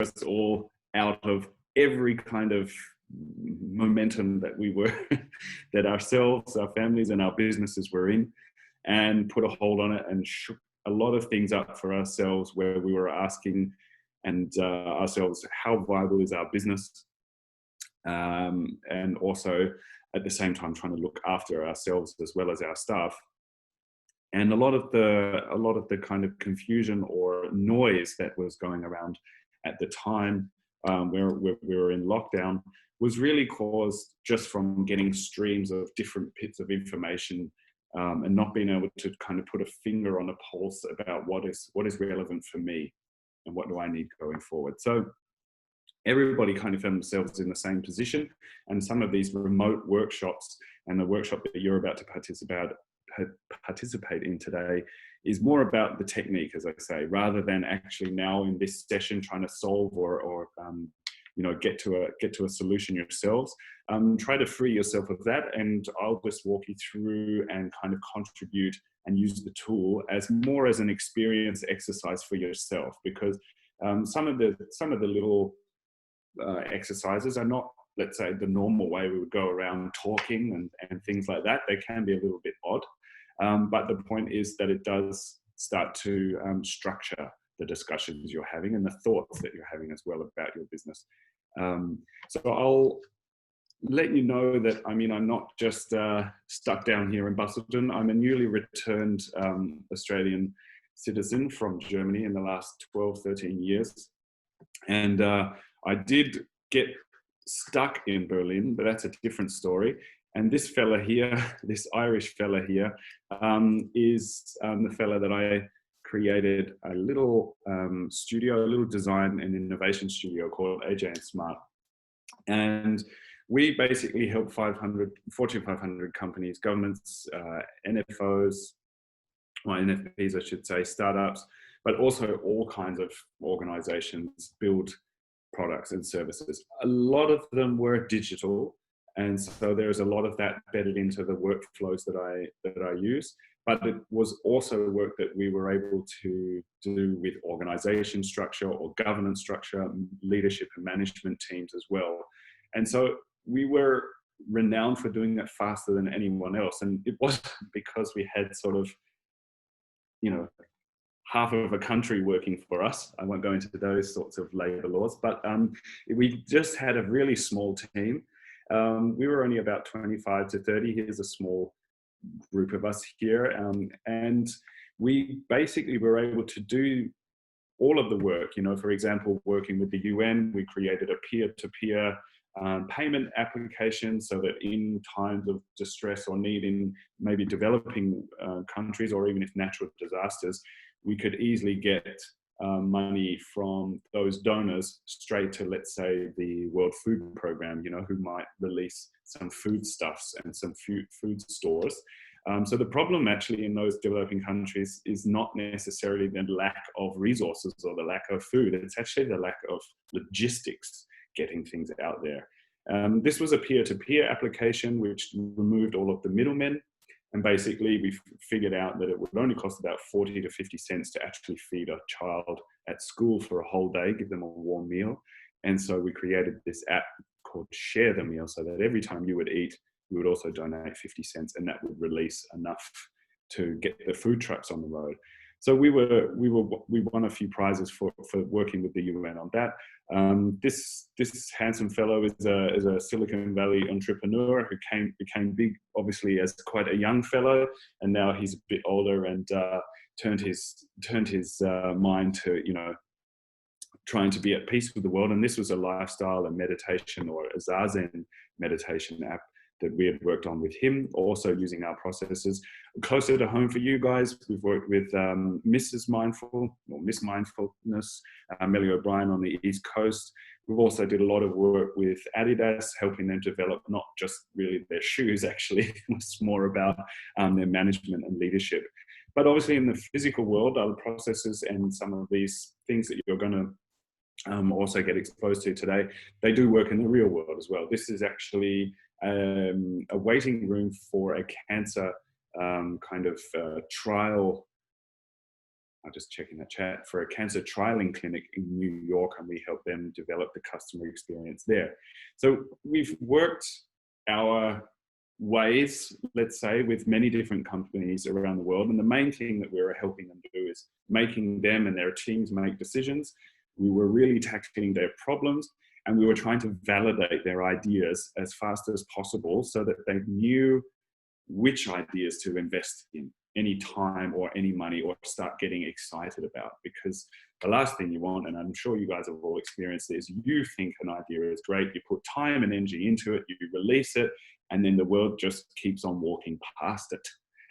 us all out of every kind of momentum that we were, that ourselves, our families, and our businesses were in, and put a hold on it and shook a lot of things up for ourselves, where we were asking ourselves, how viable is our business? And also at the same time trying to look after ourselves as well as our staff. And a lot of the kind of confusion or noise that was going around at the time, where we were in lockdown, was really caused just from getting streams of different bits of information, and not being able to kind of put a finger on a pulse about what is relevant for me and what do I need going forward. So everybody kind of found themselves in the same position, and some of these remote workshops, and the workshop that you're about to participate in today, is more about the technique, as I say, rather than actually now in this session trying to solve or get to a solution yourselves. Try to free yourself of that, and I'll just walk you through and kind of contribute and use the tool as more as an experience exercise for yourself, because some of the little exercises are not, let's say, the normal way we would go around talking and things like that. They can be a little bit odd, but the point is that it does start to structure the discussions you're having and the thoughts that you're having as well about your business. So I'll let you know that, I mean, I'm not just stuck down here in Busselton. I'm a newly returned Australian citizen from Germany in the last 12, 13 years. And I did get stuck in Berlin, but that's a different story. And this fella here, this Irish fella here, is the fella that I created a little studio, a little design and innovation studio called AJ and Smart. And we basically help Fortune 500 companies, governments, NFOs, NFPs, I should say, startups, but also all kinds of organizations build products and services. A lot of them were digital, and so there's a lot of that bedded into the workflows that I use. But it was also work that we were able to do with organization structure or governance structure, leadership and management teams as well. And so we were renowned for doing that faster than anyone else. And it wasn't because we had sort of, half of a country working for us. I won't go into those sorts of labor laws, but we just had a really small team. We were only about 25 to 30. Here's a small group of us here. And we basically were able to do all of the work. For example, working with the UN, we created a peer-to-peer payment application so that in times of distress or need in maybe developing countries, or even if natural disasters, we could easily get money from those donors straight to, let's say, the World Food Program, who might release some foodstuffs and some food stores. So the problem actually in those developing countries is not necessarily the lack of resources or the lack of food. It's actually the lack of logistics getting things out there. This was a peer-to-peer application which removed all of the middlemen. And basically, we figured out that it would only cost about 40 to 50 cents to actually feed a child at school for a whole day, give them a warm meal. And so we created this app called Share the Meal, so that every time you would eat, you would also donate 50 cents, and that would release enough to get the food trucks on the road. So we won a few prizes for working with the UN on that. This handsome fellow is a Silicon Valley entrepreneur who became big, obviously, as quite a young fellow, and now he's a bit older and turned his mind to trying to be at peace with the world. And this was a lifestyle and meditation, or a Zazen meditation app that we had worked on with him, also using our processes. Closer to home for you guys, we've worked with Mrs. Mindful, or Miss Mindfulness, Melly O'Brien on the East Coast. We've also did a lot of work with Adidas, helping them develop not just really their shoes, actually, it's more about their management and leadership. But obviously in the physical world, other processes and some of these things that you're going to also get exposed to today, they do work in the real world as well. This is actually a waiting room for a cancer trial I'll just check in the chat, for a cancer trialing clinic in New York, and we help them develop the customer experience there. So we've worked our ways, let's say, with many different companies around the world. And the main thing that we were helping them do is making them and their teams make decisions. We were really tackling their problems, and we were trying to validate their ideas as fast as possible so that they knew which ideas to invest in, any time or any money, or start getting excited about. Because the last thing you want, and I'm sure you guys have all experienced this, you think an idea is great, you put time and energy into it, you release it, and then the world just keeps on walking past it.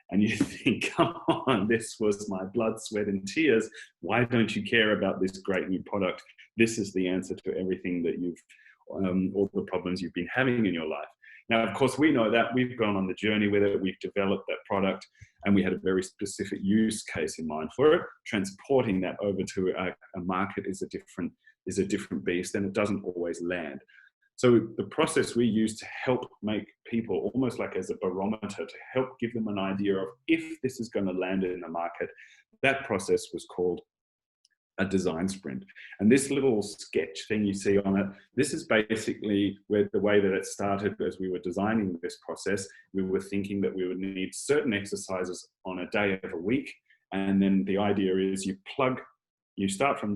And you think, come on, this was my blood, sweat, and tears. Why don't you care about this great new product? This is the answer to everything that you've, all the problems you've been having in your life. Now, of course, we know that. We've gone on the journey with it. We've developed that product, and we had a very specific use case in mind for it. Transporting that over to a market is a different beast, and it doesn't always land. So the process we use to help make people, almost like as a barometer, to help give them an idea of if this is going to land in the market, that process was called a design sprint. And this little sketch thing you see on it, this is basically where the way that it started. As we were designing this process, we were thinking that we would need certain exercises on a day of a week. And then the idea is you start from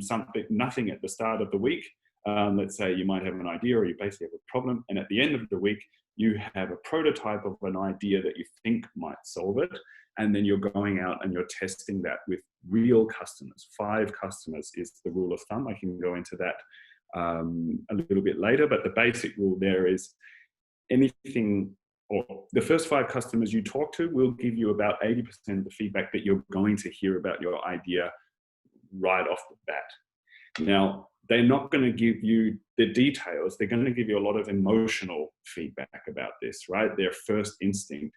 nothing at the start of the week. Let's say you might have an idea, or you basically have a problem. And at the end of the week, you have a prototype of an idea that you think might solve it. And then you're going out and you're testing that with real customers. 5 customers is the rule of thumb. I can go into that a little bit later, but the basic rule there is anything, or the first 5 customers you talk to will give you about 80% of the feedback that you're going to hear about your idea right off the bat. Now, they're not going to give you the details. They're going to give you a lot of emotional feedback about this, right? Their first instinct.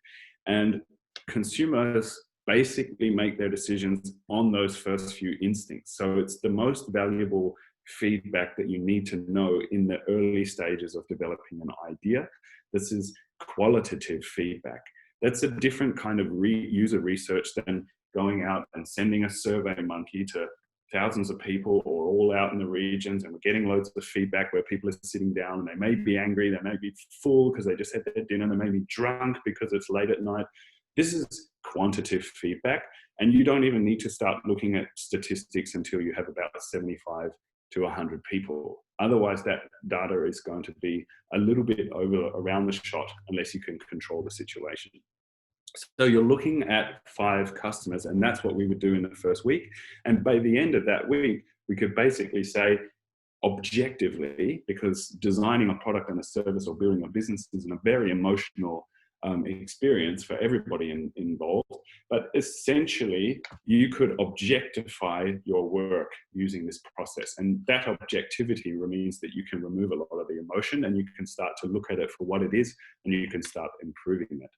And consumers basically make their decisions on those first few instincts. So it's the most valuable feedback that you need to know in the early stages of developing an idea. This is qualitative feedback. That's a different kind of user research than going out and sending a survey monkey to thousands of people, or all out in the regions, and we're getting loads of feedback where people are sitting down and they may be angry, they may be full because they just had their dinner, they may be drunk because it's late at night. This is quantitative feedback, and you don't even need to start looking at statistics until you have about 75 to 100 people. Otherwise, that data is going to be a little bit around the shot unless you can control the situation. So you're looking at 5 customers, and that's what we would do in the first week. And by the end of that week, we could basically say objectively, because designing a product and a service or building a business is a very emotional experience for everybody involved. But essentially, you could objectify your work using this process. And that objectivity means that you can remove a lot of the emotion, and you can start to look at it for what it is, and you can start improving it.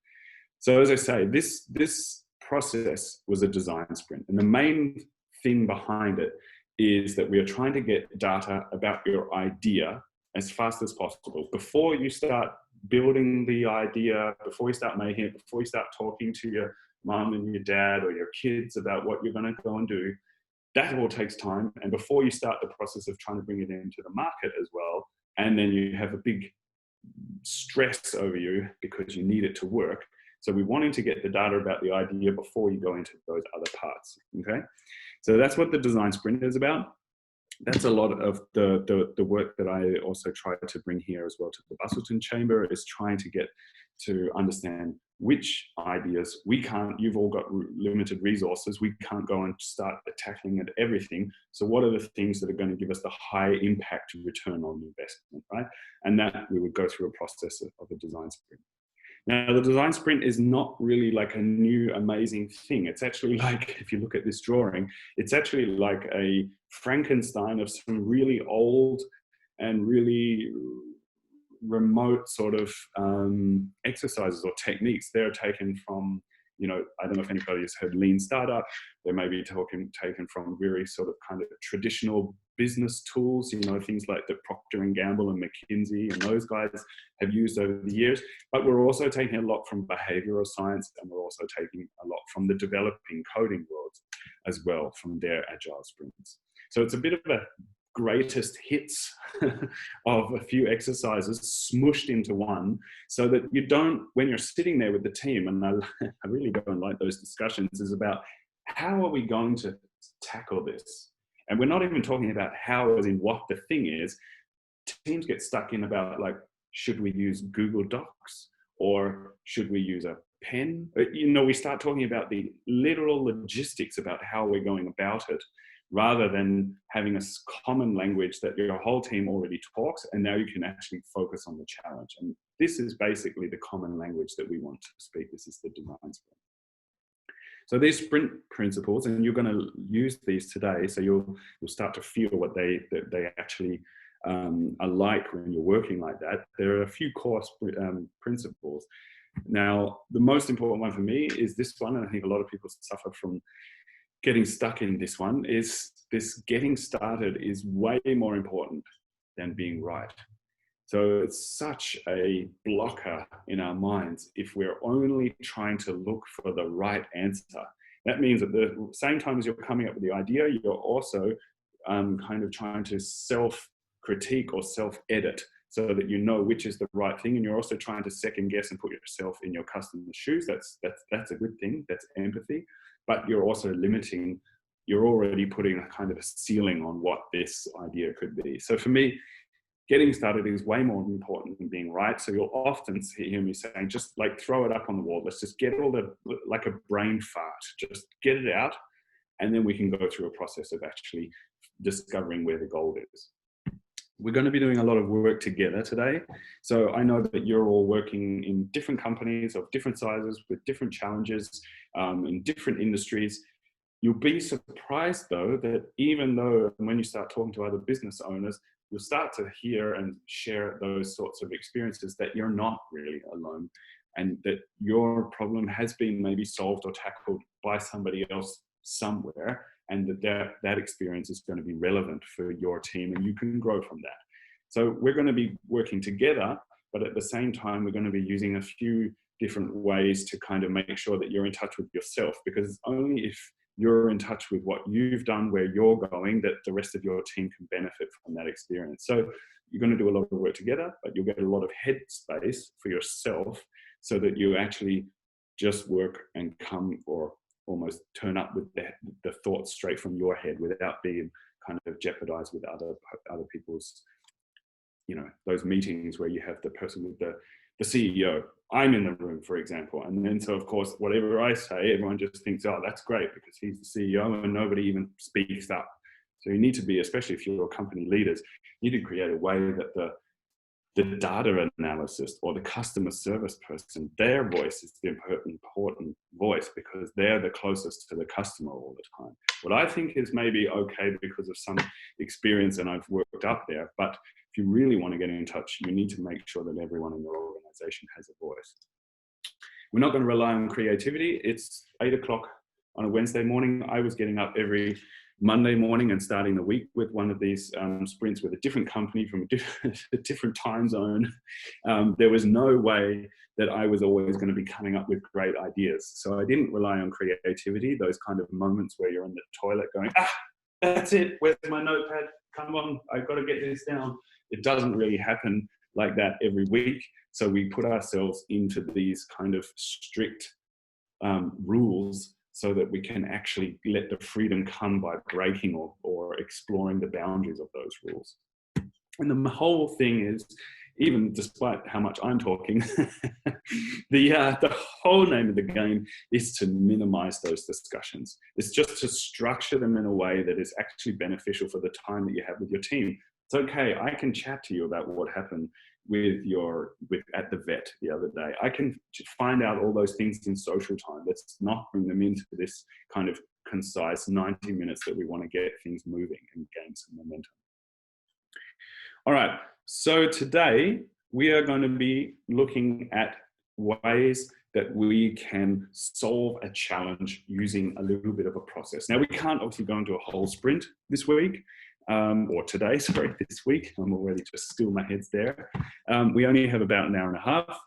So as I say, this process was a design sprint. And the main thing behind it is that we are trying to get data about your idea as fast as possible. Before you start building the idea, before you start making it, before you start talking to your mom and your dad or your kids about what you're going to go and do, that all takes time. And before you start the process of trying to bring it into the market as well, and then you have a big stress over you because you need it to work. So we're wanting to get the data about the idea before you go into those other parts, okay? So that's what the design sprint is about. That's a lot of the work that I also try to bring here as well to the Busselton Chamber, is trying to get to understand which ideas we can't, you've all got limited resources, we can't go and start tackling at everything. So what are the things that are going to give us the high impact return on investment, right? And that we would go through a process of a design sprint. Now, the design sprint is not really like a new amazing thing. It's actually like, if you look at this drawing, it's actually like a Frankenstein of some really old and really remote sort of exercises or techniques. They're taken from, you know, I don't know if anybody has heard lean startup. They may be taken from very sort of kind of traditional business tools, you know, things like the Procter and Gamble and McKinsey and those guys have used over the years. But we're also taking a lot from behavioral science, and we're also taking a lot from the developing coding world as well, from their agile sprints. So it's a bit of a greatest hits of a few exercises smushed into one, so that you don't, when you're sitting there with the team, and I really don't like those discussions, is about how are we going to tackle this? And we're not even talking about how as in what the thing is. Teams get stuck in about, like, should we use Google Docs or should we use a pen? You know, we start talking about the literal logistics about how we're going about it, rather than having a common language that your whole team already talks, and now you can actually focus on the challenge. And this is basically the common language that we want to speak. This is the design sprint. So these sprint principles, and you're going to use these today, so you'll start to feel what they actually are like when you're working like that. There are a few core principles. Now, the most important one for me is this one, and I think a lot of people suffer from getting stuck in this one, is this: getting started is way more important than being right. So it's such a blocker in our minds if we're only trying to look for the right answer. That means at the same time as you're coming up with the idea, you're also kind of trying to self-critique or self-edit so that you know which is the right thing. And you're also trying to second guess and put yourself in your customer's shoes. That's a good thing. That's empathy. But you're also limiting, you're already putting a kind of a ceiling on what this idea could be. So for me, getting started is way more important than being right. So you'll often hear me saying, just like throw it up on the wall. Let's just get all the, like a brain fart, just get it out. And then we can go through a process of actually discovering where the gold is. We're going to be doing a lot of work together today. So I know that you're all working in different companies of different sizes with different challenges in different industries. You'll be surprised though, that even though when you start talking to other business owners, you'll start to hear and share those sorts of experiences, that you're not really alone, and that your problem has been maybe solved or tackled by somebody else somewhere, and that experience is going to be relevant for your team, and you can grow from that. So we're going to be working together, but at the same time, we're going to be using a few different ways to kind of make sure that you're in touch with yourself, because it's only if you're in touch with what you've done, where you're going, that the rest of your team can benefit from that experience. So you're going to do a lot of work together, but you'll get a lot of headspace for yourself, so that you actually just work and come, or almost turn up with the thoughts straight from your head, without being kind of jeopardized with other people's, you know, those meetings where you have the person with the CEO. I'm in the room, for example. And then, so of course, whatever I say, everyone just thinks, oh, that's great because he's the CEO, and nobody even speaks up. So you need to be, especially if you're company leaders, you need to create a way that the data analysis or the customer service person, their voice is the important voice, because they're the closest to the customer all the time. What I think is maybe okay because of some experience, and I've worked up there, but if you really want to get in touch, you need to make sure that everyone in your organization has a voice. We're not going to rely on creativity. It's 8 o'clock on a Wednesday morning. I was getting up every Monday morning and starting the week with one of these sprints with a different company from a different time zone. There was no way that I was always going to be coming up with great ideas. So I didn't rely on creativity, those kind of moments where you're in the toilet going, that's it, where's my notepad? Come on, I've got to get this down. It doesn't really happen like that every week. So we put ourselves into these kind of strict rules, so that we can actually let the freedom come by breaking or exploring the boundaries of those rules. And the whole thing is, even despite how much I'm talking, the whole name of the game is to minimize those discussions. It's just to structure them in a way that is actually beneficial for the time that you have with your team. It's okay, I can chat to you about what happened at the vet the other day. I can find out all those things in social time. Let's not bring them into this kind of concise 90 minutes that we want to get things moving and gain some momentum. All right, so today we are going to be looking at ways that we can solve a challenge using a little bit of a process. Now, we can't obviously go into a whole sprint this week, or today, sorry, this week. I'm already just still, my head's there. We only have about an hour and a half.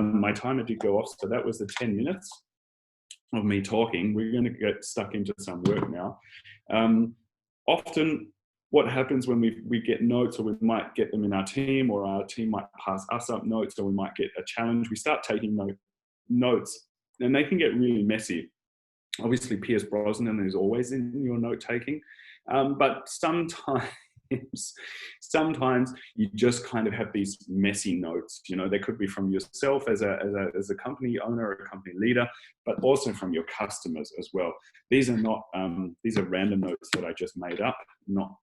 My timer did go off, so that was the 10 minutes of me talking. We're going to get stuck into some work now. Often what happens when we get notes, or we might get them in our team, or our team might pass us up notes, or we might get a challenge, we start taking notes, and they can get really messy. Obviously, Pierce Brosnan is always in your note taking, but sometimes you just kind of have these messy notes. You know, they could be from yourself as a company owner or a company leader, but also from your customers as well. These are not these are random notes that I just made up. Not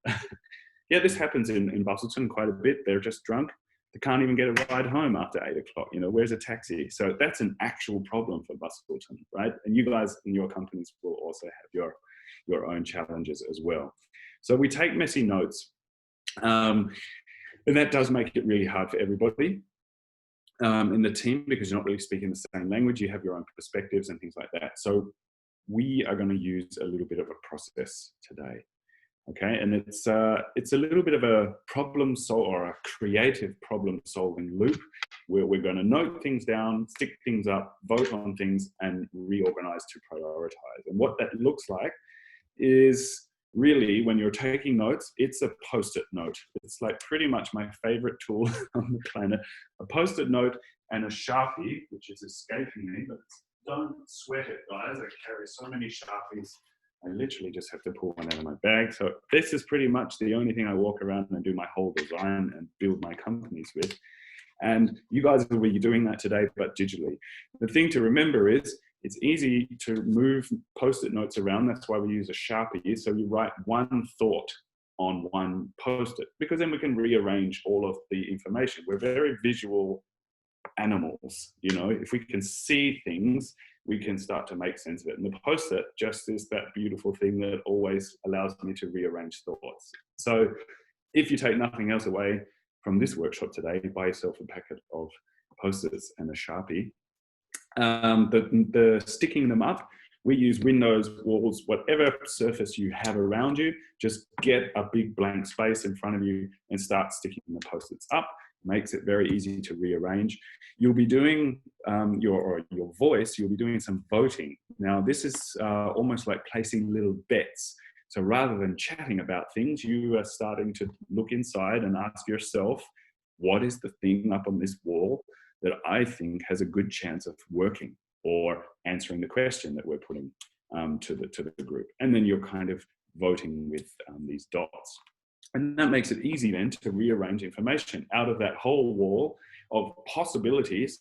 yeah, this happens in Busselton quite a bit. They're just drunk. They can't even get a ride home after 8 o'clock. You know, where's a taxi? So that's an actual problem for Busselton, right? And you guys in your companies will also have your own challenges as well. So we take messy notes, and that does make it really hard for everybody in the team, because you're not really speaking the same language. You have your own perspectives and things like that. So we are going to use a little bit of a process today. Okay, and it's a little bit of a or a creative problem solving loop, where we're going to note things down, stick things up, vote on things, and reorganize to prioritize. And what that looks like is really, when you're taking notes, it's a post-it note. It's like pretty much my favorite tool on the planet. A post-it note and a Sharpie, which is escaping me, but don't sweat it, guys. I carry so many Sharpies. I literally just have to pull one out of my bag. So this is pretty much the only thing I walk around and do my whole design and build my companies with. And you guys will be doing that today, but digitally. The thing to remember is it's easy to move post-it notes around. That's why we use a Sharpie. So you write one thought on one post-it, because then we can rearrange all of the information. We're very visual animals. You know, if we can see things, we can start to make sense of it. And the post-it just is that beautiful thing that always allows me to rearrange thoughts. So if you take nothing else away from this workshop today, buy yourself a packet of post-its and a Sharpie. The sticking them up, we use windows, walls, whatever surface you have around you. Just get a big blank space in front of you and start sticking the post-its up. Makes it very easy to rearrange. You'll be doing your voice, you'll be doing some voting. Now, this is almost like placing little bets. So rather than chatting about things, you are starting to look inside and ask yourself, what is the thing up on this wall that I think has a good chance of working or answering the question that we're putting to the group? And then you're kind of voting with these dots. And that makes it easy then to rearrange information out of that whole wall of possibilities.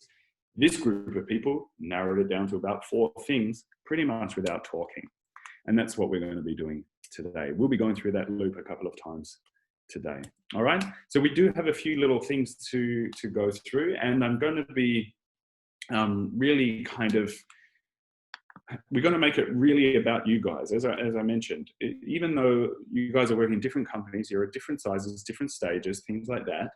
This group of people narrowed it down to about 4 things, pretty much without talking. And that's what we're going to be doing today. We'll be going through that loop a couple of times today. All right. So we do have a few little things to go through, and I'm going to be really kind of, we're going to make it really about you guys. As I mentioned, even though you guys are working in different companies, you're at different sizes, different stages, things like that.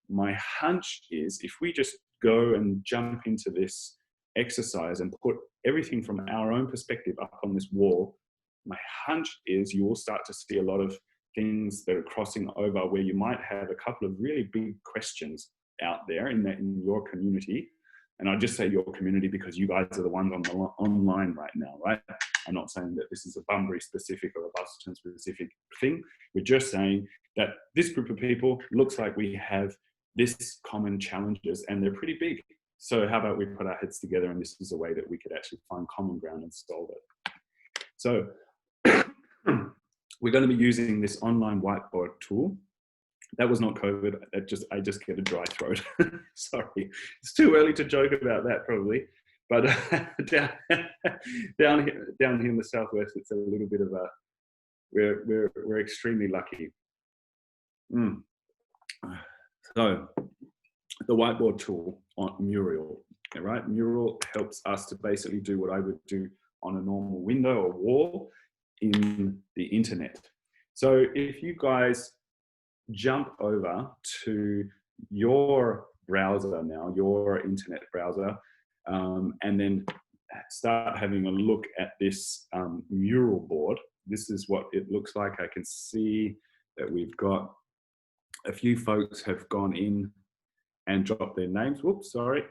My hunch is if we just go and jump into this exercise and put everything from our own perspective up on this wall, my hunch is you will start to see a lot of things that are crossing over, where you might have a couple of really big questions out there in your community. And I just say your community because you guys are the ones online right now, right? I'm not saying that this is a Bunbury specific or a Busselton specific thing. We're just saying that this group of people looks like we have this common challenges, and they're pretty big. So how about we put our heads together, and this is a way that we could actually find common ground and solve it. So we're going to be using this online whiteboard tool. That was not COVID. I just get a dry throat. Sorry, it's too early to joke about that probably. But down here in the southwest, it's a little bit of a. We're extremely lucky. So the whiteboard tool on Mural, right? Mural helps us to basically do what I would do on a normal window or wall in the internet. So if you guys jump over to your browser now, your internet browser, and then start having a look at this mural board. This is what it looks like. I can see that we've got. A few folks have gone in and dropped their names. Whoops, sorry.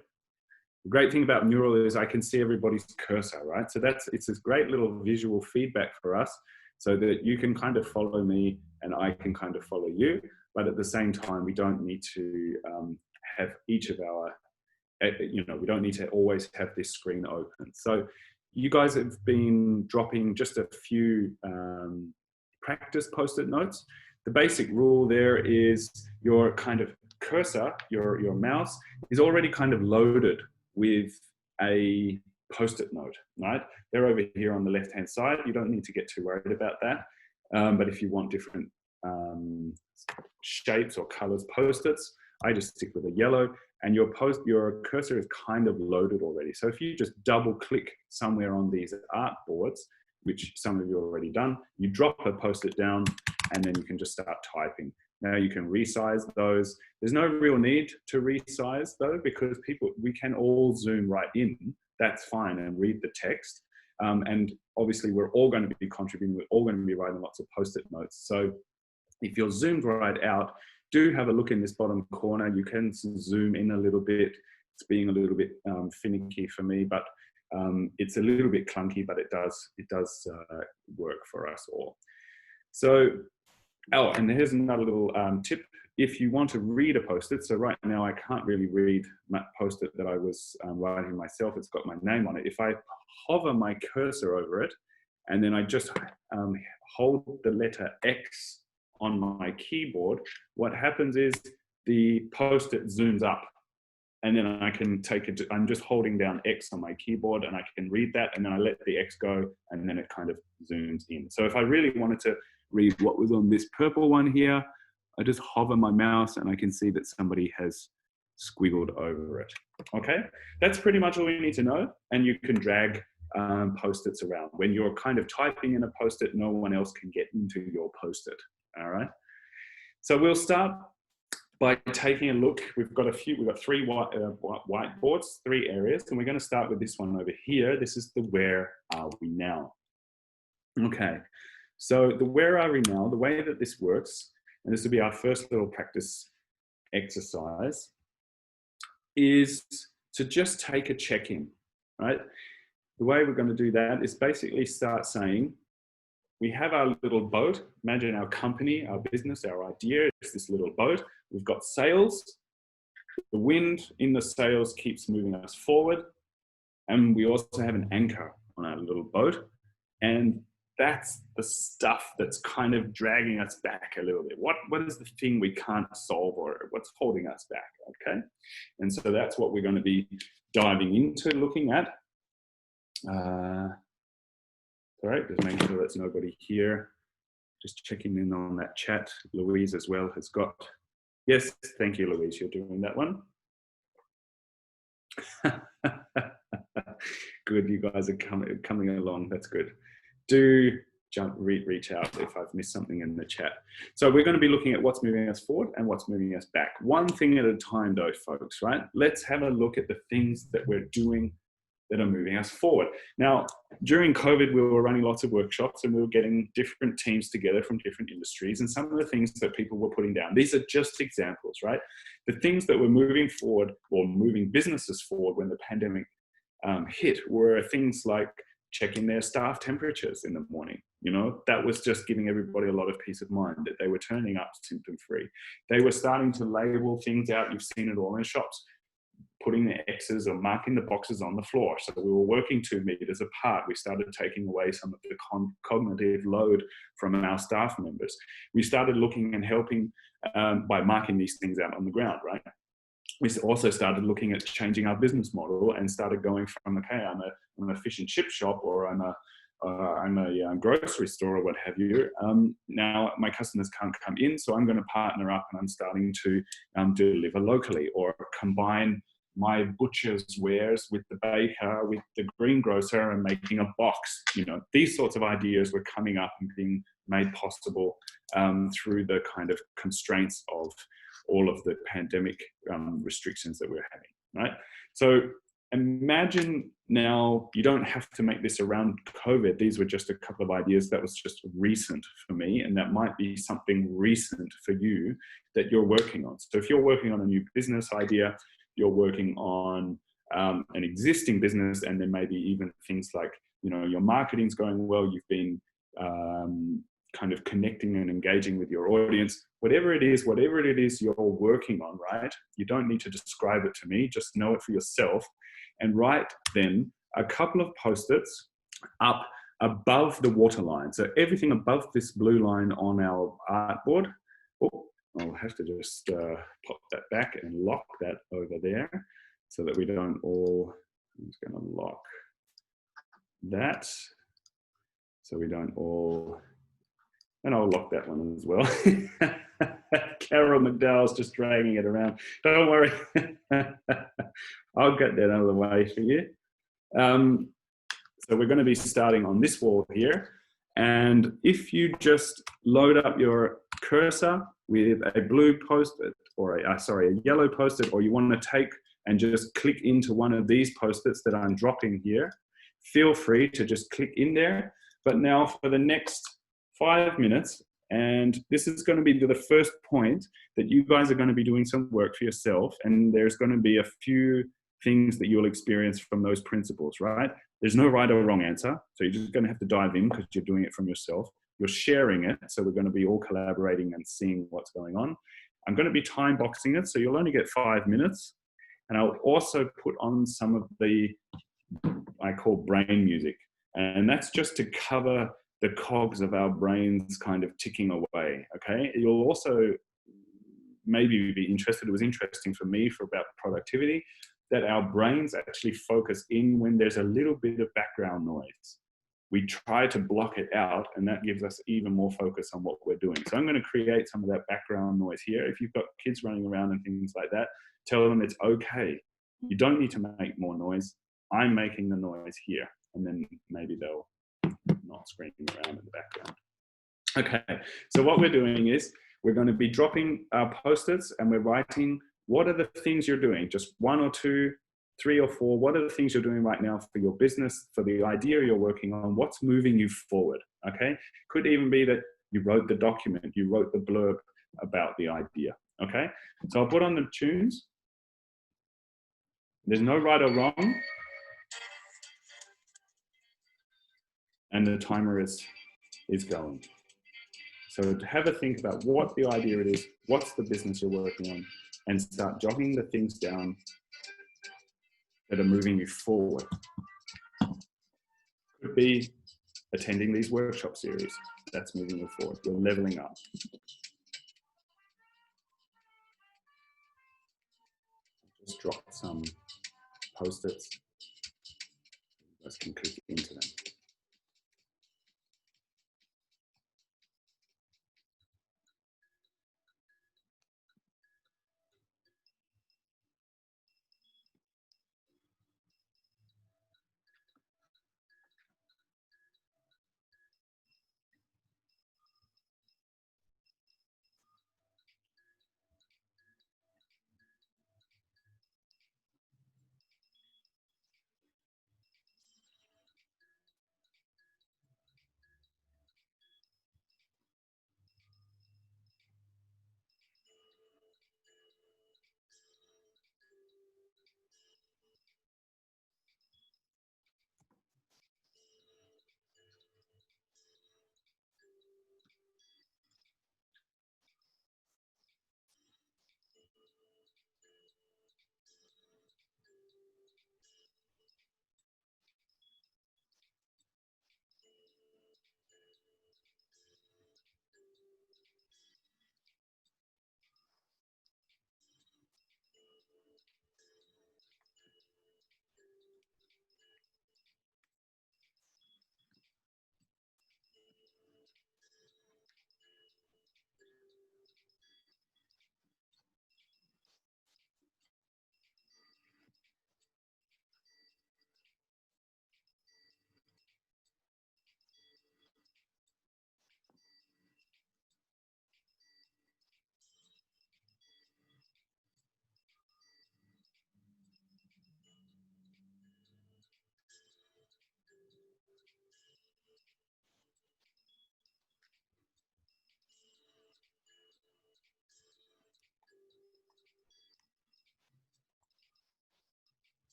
The great thing about Mural is I can see everybody's cursor, right? So it's this great little visual feedback for us so that you can kind of follow me and I can kind of follow you. But at the same time, we don't need to have each of our, we don't need to always have this screen open. So you guys have been dropping just a few practice post-it notes. The basic rule there is your kind of cursor, your mouse, is already kind of loaded with a post-it note, right? They're over here on the left-hand side. You don't need to get too worried about that. But if you want different shapes or colors post-its, I just stick with a yellow, and your cursor is kind of loaded already. So if you just double click somewhere on these art boards, which some of you have already done, you drop a post-it down and then you can just start typing. Now you can resize those. There's no real need to resize though, because we can all zoom right in. That's fine, and read the text. And obviously we're all going to be contributing. We're all going to be writing lots of post-it notes. So if you're zoomed right out, do have a look in this bottom corner. You can zoom in a little bit. It's being a little bit finicky for me, but it's a little bit clunky, but it does work for us all. So, and here's another little tip. If you want to read a post-it, so right now I can't really read my post-it that I was writing myself. It's got my name on it. If I hover my cursor over it, and then I just hold the letter X on my keyboard, what happens is the post-it zooms up. And then I can take it, I'm just holding down X on my keyboard and I can read that, and then I let the X go and then it kind of zooms in. So if I really wanted to read what was on this purple one here, I just hover my mouse and I can see that somebody has squiggled over it. Okay, that's pretty much all you need to know. And you can drag post-its around. When you're kind of typing in a post-it, no one else can get into your post-it, all right? So we'll start by taking a look. We've got three whiteboards, 3 areas, and we're going to start with this one over here. This is the where are we now? Okay, so the where are we now, the way that this works, and this will be our first little practice exercise, is to just take a check-in, right? The way we're going to do that is basically start saying, we have our little boat. Imagine our company, our business, our idea is this little boat. We've got sails. The wind in the sails keeps moving us forward. And we also have an anchor on our little boat. And that's the stuff that's kind of dragging us back a little bit. What is the thing we can't solve, or what's holding us back, okay? And so that's what we're going to be diving into looking at. All right, just making sure there's nobody here. Just checking in on that chat. Louise as well has got, yes, thank you, Louise, you're doing that one. Good, you guys are coming along, that's good. Do reach out if I've missed something in the chat. So we're going to be looking at what's moving us forward and what's moving us back. One thing at a time though, folks, right? Let's have a look at the things that we're doing that are moving us forward. Now, during COVID, we were running lots of workshops and we were getting different teams together from different industries, and some of the things that people were putting down, these are just examples, right? The things that were moving forward or moving businesses forward when the pandemic hit were things like checking their staff temperatures in the morning. You know, that was just giving everybody a lot of peace of mind that they were turning up symptom-free. They were starting to label things out. You've seen it all in shops, putting the X's or marking the boxes on the floor. So we were working 2 meters apart. We started taking away some of the cognitive load from our staff members. We started looking and helping by marking these things out on the ground, right? We also started looking at changing our business model and started going from, okay, I'm a fish and chip shop, or I'm a grocery store or what have you. Now my customers can't come in, so I'm going to partner up and I'm starting to deliver locally, or combine my butcher's wares with the baker, with the greengrocer, and making a box. You know, these sorts of ideas were coming up and being made possible through the kind of constraints of all of the pandemic restrictions that we're having, right? So imagine now, you don't have to make this around COVID. These were just a couple of ideas that was just recent for me, and that might be something recent for you that you're working on. So if you're working on a new business idea, you're working on an existing business, and then maybe even things like, you know, your marketing's going well, you've been kind of connecting and engaging with your audience, whatever it is you're working on, right? You don't need to describe it to me, just know it for yourself, and write then a couple of post-its up above the waterline. So everything above this blue line on our artboard. Oh, I'll have to just pop that back and lock that over there so that we don't all, I'm just going to lock that so we don't all, and I'll lock that one as well. Carol McDowell's just dragging it around. Don't worry. I'll get that out of the way for you. So we're going to be starting on this wall here. And if you just load up your cursor with a blue post-it or a yellow post-it, or you want to take and just click into one of these post-its that I'm dropping here, feel free to just click in there. But now for the next 5 minutes, and this is going to be the first point that you guys are going to be doing some work for yourself, and there's going to be a few things that you'll experience from those principles, right? There's no right or wrong answer, so you're just going to have to dive in because you're doing it from yourself. You're sharing it, so we're going to be all collaborating and seeing what's going on. I'm going to be time boxing it, so you'll only get 5 minutes, and I'll also put on some of the, I call brain music, and that's just to cover the cogs of our brains kind of ticking away, okay? You'll also maybe be interested, it was interesting for me for about productivity, that our brains actually focus in when there's a little bit of background noise. We try to block it out, and that gives us even more focus on what we're doing. So I'm going to create some of that background noise here. If you've got kids running around and things like that, tell them it's okay. You don't need to make more noise. I'm making the noise here, and then maybe they'll not screaming around in the background. Okay, so what we're doing is we're going to be dropping our post-its, and we're writing what are the things you're doing, just 1 or 2, 3 or 4, what are the things you're doing right now for your business, for the idea you're working on, what's moving you forward, okay? Could even be that you wrote the document, you wrote the blurb about the idea, okay? So I'll put on the tunes. There's no right or wrong. And the timer is going. So to have a think about what the idea it is, what's the business you're working on, and start jotting the things down that are moving you forward. Could be attending these workshop series, that's moving you forward. You're leveling up. Just drop some post-its. You guys can click into them.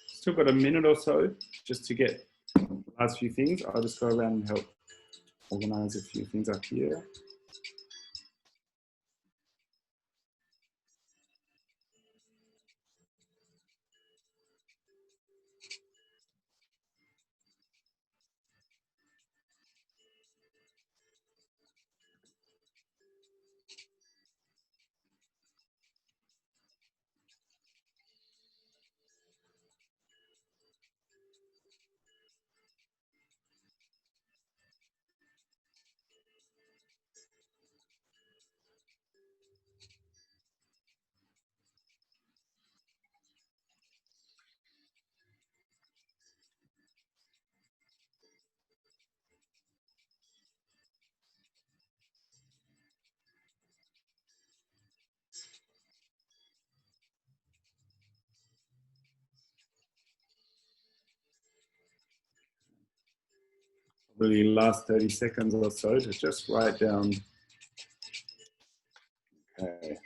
Still got a minute or so just to get the last few things. I'll just go around and help organize a few things up here. Really last 30 seconds or so to just write down. Okay.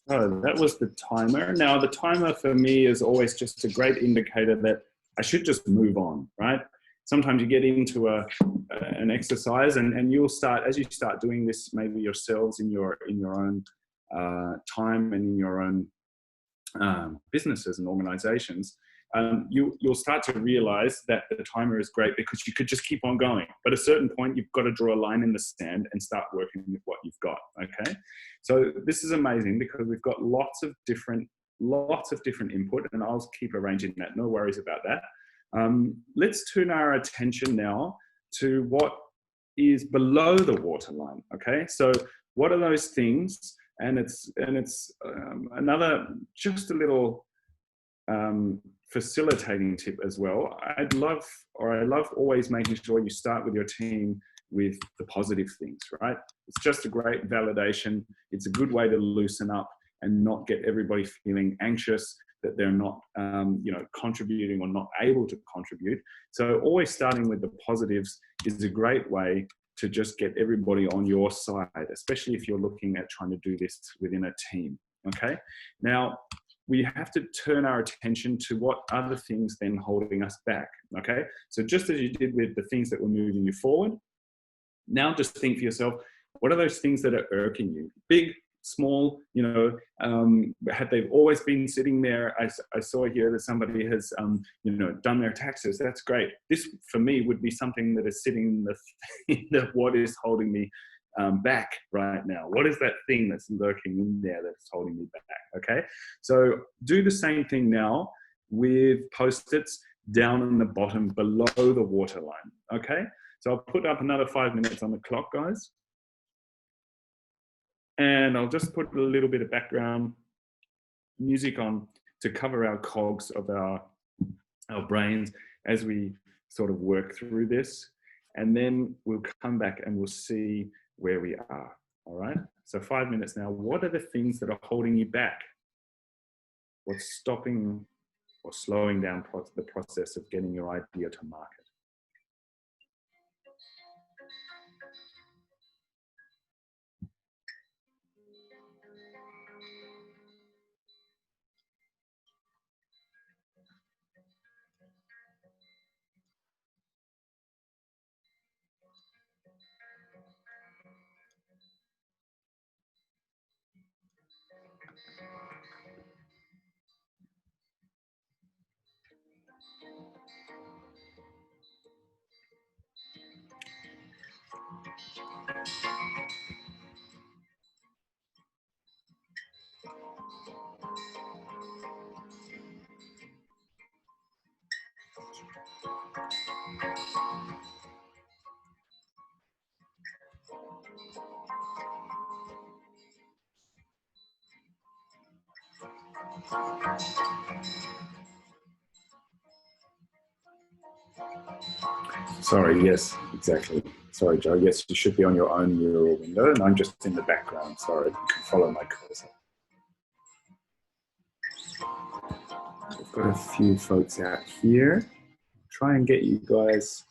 So that was the timer. Now the timer for me is always just a great indicator that I should just move on, right? Sometimes you get into an exercise and you'll start, as you start doing this, maybe yourselves in your own time and in your own businesses and organizations, you'll start to realize that the timer is great because you could just keep on going. But at a certain point, you've got to draw a line in the sand and start working with what you've got, okay? So this is amazing because we've got lots of different input, and I'll keep arranging that, no worries about that. Let's turn our attention now to what is below the waterline, okay? So what are those things? And it's another, just a little facilitating tip as well. I love always making sure you start with your team with the positive things, right? It's just a great validation. It's a good way to loosen up and not get everybody feeling anxious that they're not, contributing or not able to contribute. So always starting with the positives is a great way to just get everybody on your side, especially if you're looking at trying to do this within a team, okay? Now, we have to turn our attention to what other things then holding us back, okay? So just as you did with the things that were moving you forward, now just think for yourself, what are those things that are irking you? Big, small, had they always been sitting there? I saw here that somebody has, done their taxes. That's great. This, for me, would be something that is sitting in the what is holding me back right now. What is that thing that's lurking in there that's holding me back, okay? So do the same thing now with Post-its down on the bottom below the waterline, okay? So I'll put up another 5 minutes on the clock, guys. And I'll just put a little bit of background music on to cover our cogs of our brains as we sort of work through this. And then we'll come back and we'll see where we are, all right? So 5 minutes now. What are the things that are holding you back? What's stopping or slowing down the process of getting your idea to market? Sorry, yes, exactly. Sorry, Joe. Yes, you should be on your own mural window, and I'm just in the background. Sorry, you can follow my cursor. I've got a few folks out here. Try and get you guys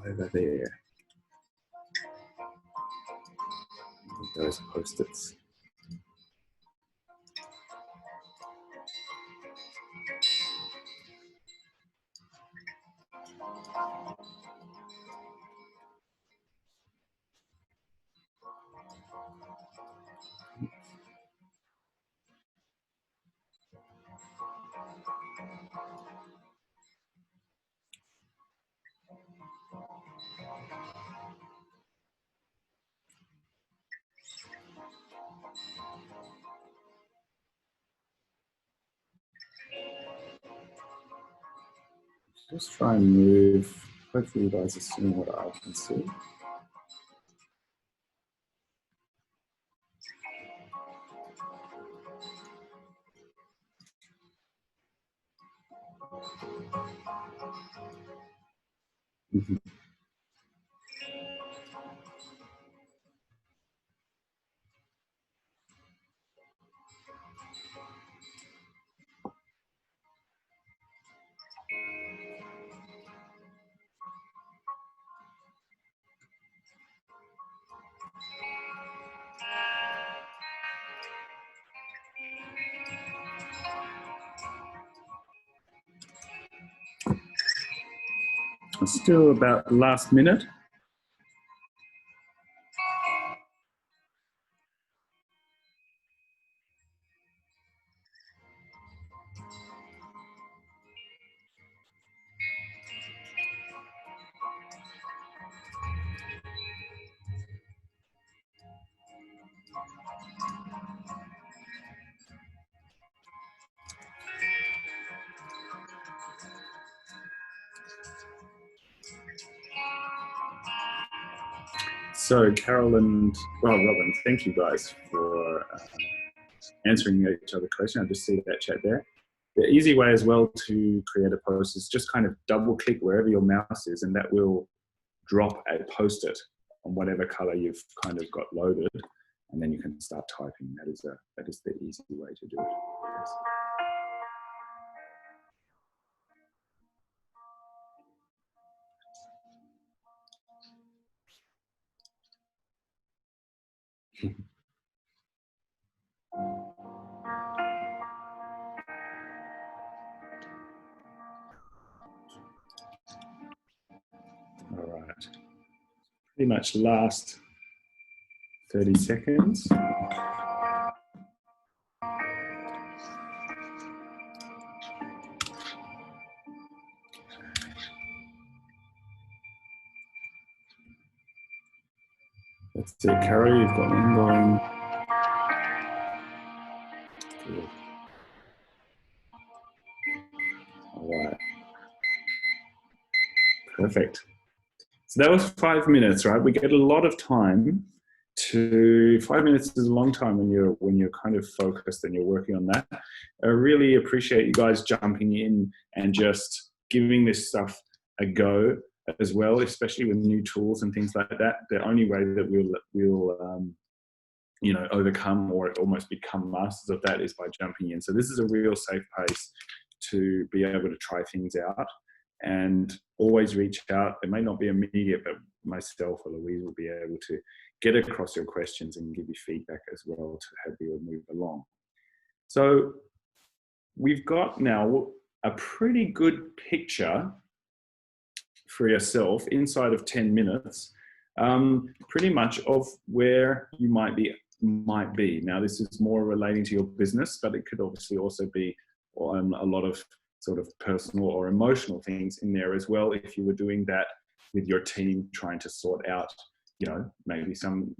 over there. Those Post-its. Just try and move. Hopefully you guys are seeing what I can see. Let's do about the last minute. So Carol and Robin, thank you guys for answering each other's question. I just see that chat there. The easy way as well to create a post is just kind of double click wherever your mouse is, and that will drop a post-it on whatever color you've kind of got loaded, and then you can start typing. That is the easy way to do it. Yes. All right. Pretty much last 30 seconds. That's it, Carol, you've got one going. Good. All right. Perfect. So that was 5 minutes, right? We get a lot of time to, 5 minutes is a long time when you're kind of focused and you're working on that. I really appreciate you guys jumping in and just giving this stuff a go as well, especially with new tools and things like that. The only way that we'll you know, overcome or almost become masters of that is by jumping in. So this is a real safe place to be able to try things out, and always reach out. It may not be immediate, but myself or Louise will be able to get across your questions and give you feedback as well to help you move along. So we've got now a pretty good picture for yourself inside of 10 minutes, pretty much of where you might be. Now, this is more relating to your business, but it could obviously also be a lot of sort of personal or emotional things in there as well, if you were doing that with your team, trying to sort out, you know, maybe some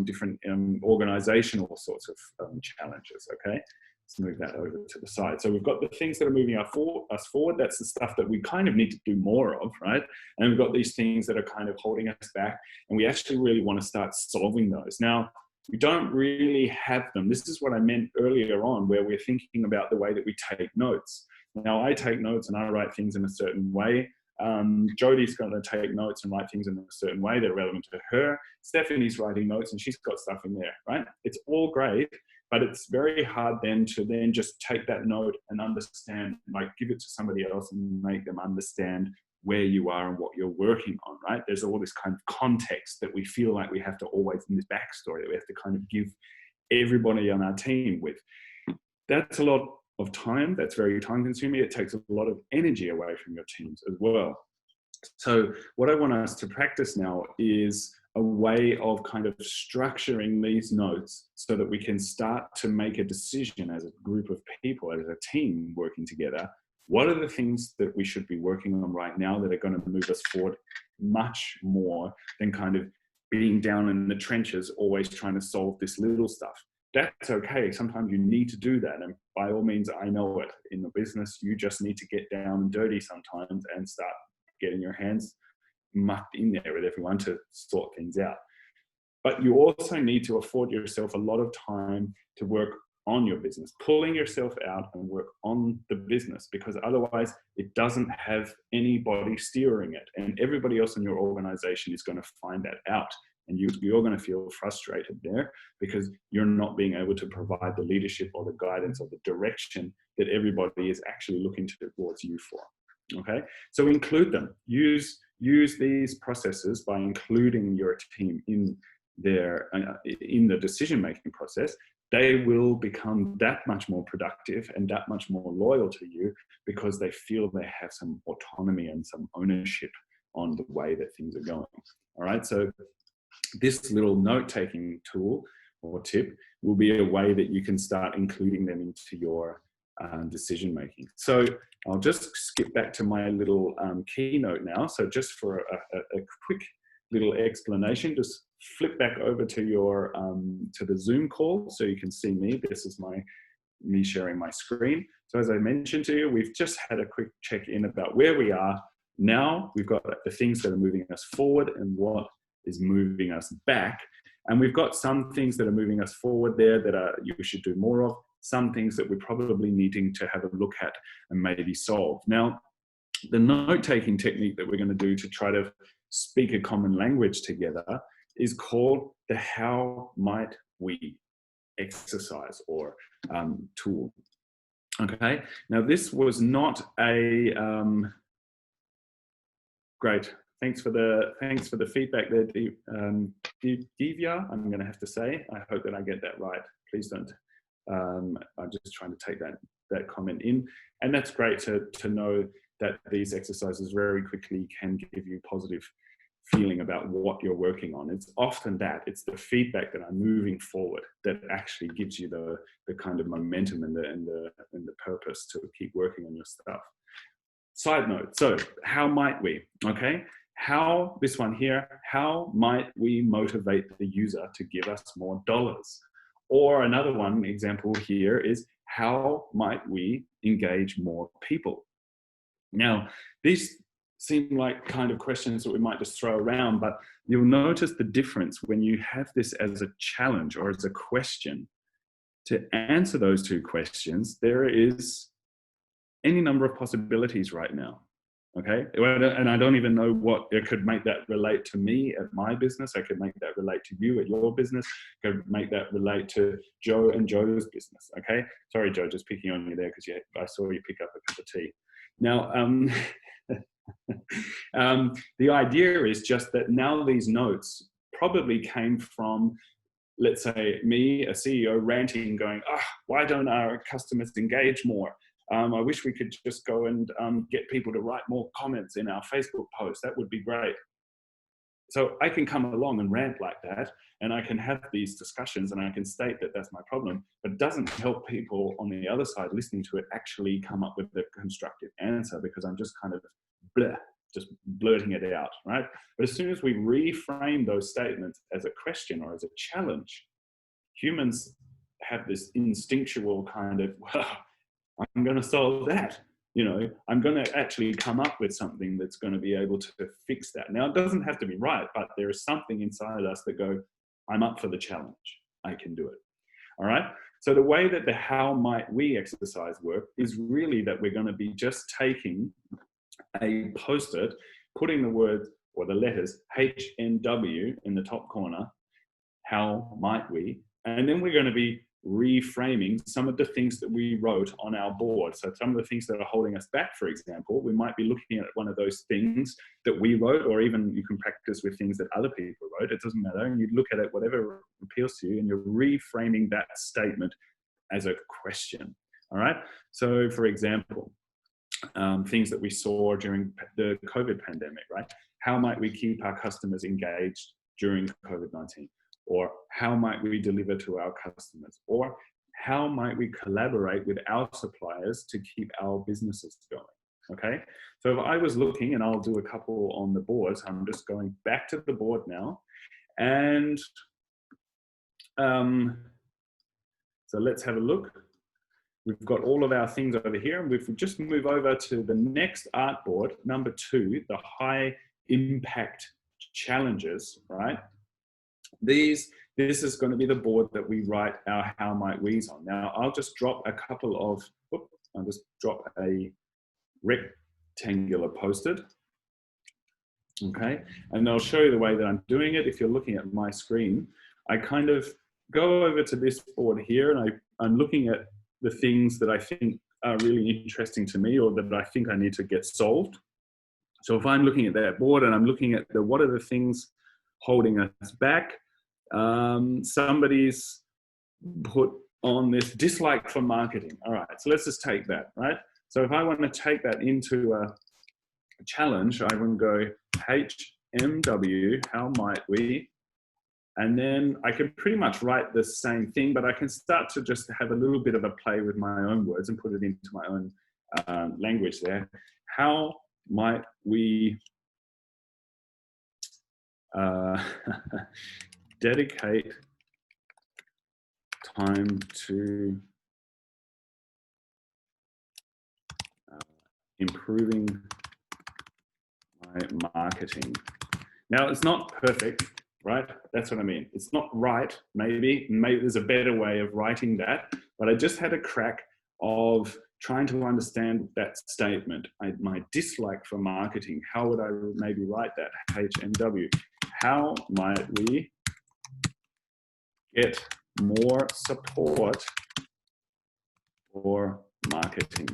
different organizational sorts of challenges. Okay, let's move that over to the side. So we've got the things that are moving us forward. That's the stuff that we kind of need to do more of, right? And we've got these things that are kind of holding us back, and we actually really want to start solving those. Now, we don't really have them. This is what I meant earlier on, where we're thinking about the way that we take notes. Now, I take notes and I write things in a certain way. Jodie's going to take notes and write things in a certain way that are relevant to her. Stephanie's writing notes and she's got stuff in there, right? It's all great, but it's very hard then to just take that note and understand, like give it to somebody else and make them understand where you are and what you're working on, right? There's all this kind of context that we feel like we have to always, in this backstory, that we have to kind of give everybody on our team with. That's a lot of time. That's very time consuming. It takes a lot of energy away from your teams as well. So what I want us to practice now is a way of kind of structuring these notes so that we can start to make a decision as a group of people, as a team working together. What are the things that we should be working on right now that are going to move us forward much more than kind of being down in the trenches, always trying to solve this little stuff? That's okay. Sometimes you need to do that. And by all means, I know it. In the business, you just need to get down and dirty sometimes and start getting your hands mucked in there with everyone to sort things out. But you also need to afford yourself a lot of time to work on your business, pulling yourself out and work on the business, because otherwise it doesn't have anybody steering it. And everybody else in your organization is going to find that out. And you're going to feel frustrated there because you're not being able to provide the leadership or the guidance or the direction that everybody is actually looking towards you for. Okay, so include them. Use these processes by including your team in the decision-making process. They will become that much more productive and that much more loyal to you because they feel they have some autonomy and some ownership on the way that things are going. All right, so this little note-taking tool or tip will be a way that you can start including them into your decision making. So I'll just skip back to my little keynote now. So just for a quick little explanation, just flip back over to your to the Zoom call so you can see me. This is me sharing my screen. So as I mentioned to you, we've just had a quick check-in about where we are now. We've got the things that are moving us forward and what is moving us back. And we've got some things that are moving us forward there that you should do more of. Some things that we're probably needing to have a look at and maybe solve. Now, the note-taking technique that we're going to do to try to speak a common language together is called the how might we exercise or tool. Okay, now this was not a great. Thanks for the feedback there, Divya. I'm going to have to say. I hope that I get that right. Please don't. I'm just trying to take that comment in, and that's great to know that these exercises very quickly can give you positive feeling about what you're working on. It's often that it's the feedback that I'm moving forward that actually gives you the kind of momentum and the purpose to keep working on your stuff. Side note. So how might we? Okay. This one here, how might we motivate the user to give us more dollars? Or another one example here is how might we engage more people? Now, these seem like kind of questions that we might just throw around, but you'll notice the difference when you have this as a challenge or as a question. To answer those two questions, there is any number of possibilities right now. Okay, and I don't even know what it could make that relate to me at my business. I could make that relate to you at your business. I could make that relate to Joe and Joe's business. Okay, sorry, Joe, just picking on you there because I saw you pick up a cup of tea. Now, the idea is just that now these notes probably came from, let's say, me, a CEO, ranting, going, why don't our customers engage more? I wish we could just go and get people to write more comments in our Facebook post. That would be great. So I can come along and rant like that, and I can have these discussions, and I can state that that's my problem, but it doesn't help people on the other side listening to it actually come up with the constructive answer, because I'm just kind of just blurting it out, right? But as soon as we reframe those statements as a question or as a challenge, humans have this instinctual kind of, well, I'm going to solve that. I'm going to actually come up with something that's going to be able to fix that. Now, it doesn't have to be right, but there is something inside us that go, I'm up for the challenge. I can do it. All right. So the way that the how might we exercise work is really that we're going to be just taking a post-it, putting the words or the letters HNW in the top corner, how might we, and then we're going to be reframing some of the things that we wrote on our board. So some of the things that are holding us back, for example, we might be looking at one of those things that we wrote, or even you can practice with things that other people wrote. It doesn't matter. And you look at it, whatever appeals to you, and you're reframing that statement as a question. All right. So for example, things that we saw during the COVID pandemic, right? How might we keep our customers engaged during COVID-19? Or how might we deliver to our customers? Or how might we collaborate with our suppliers to keep our businesses going? Okay, so if I was looking, and I'll do a couple on the boards, I'm just going back to the board now. And so let's have a look. We've got all of our things over here, and if we just move over to the next art board, number 2, the high impact challenges, right? This is going to be the board that we write our how might we's on. Now, I'll just drop a couple of, I'll just drop a rectangular post-it, okay? And I'll show you the way that I'm doing it. If you're looking at my screen, I kind of go over to this board here, and I'm looking at the things that I think are really interesting to me, or that I think I need to get solved. So if I'm looking at that board and I'm looking at what are the things holding us back, somebody's put on this dislike for marketing. All right, so let's just take that, right? So if I want to take that into a challenge, I will go HMW, how might we? And then I can pretty much write the same thing, but I can start to just have a little bit of a play with my own words and put it into my own language there. How might we dedicate time to improving my marketing? Now, it's not perfect, right? That's what I mean. It's not right, maybe there's a better way of writing that, but I just had a crack of trying to understand that statement. My dislike for marketing, how would I maybe write that? HMW, how might we get more support for marketing?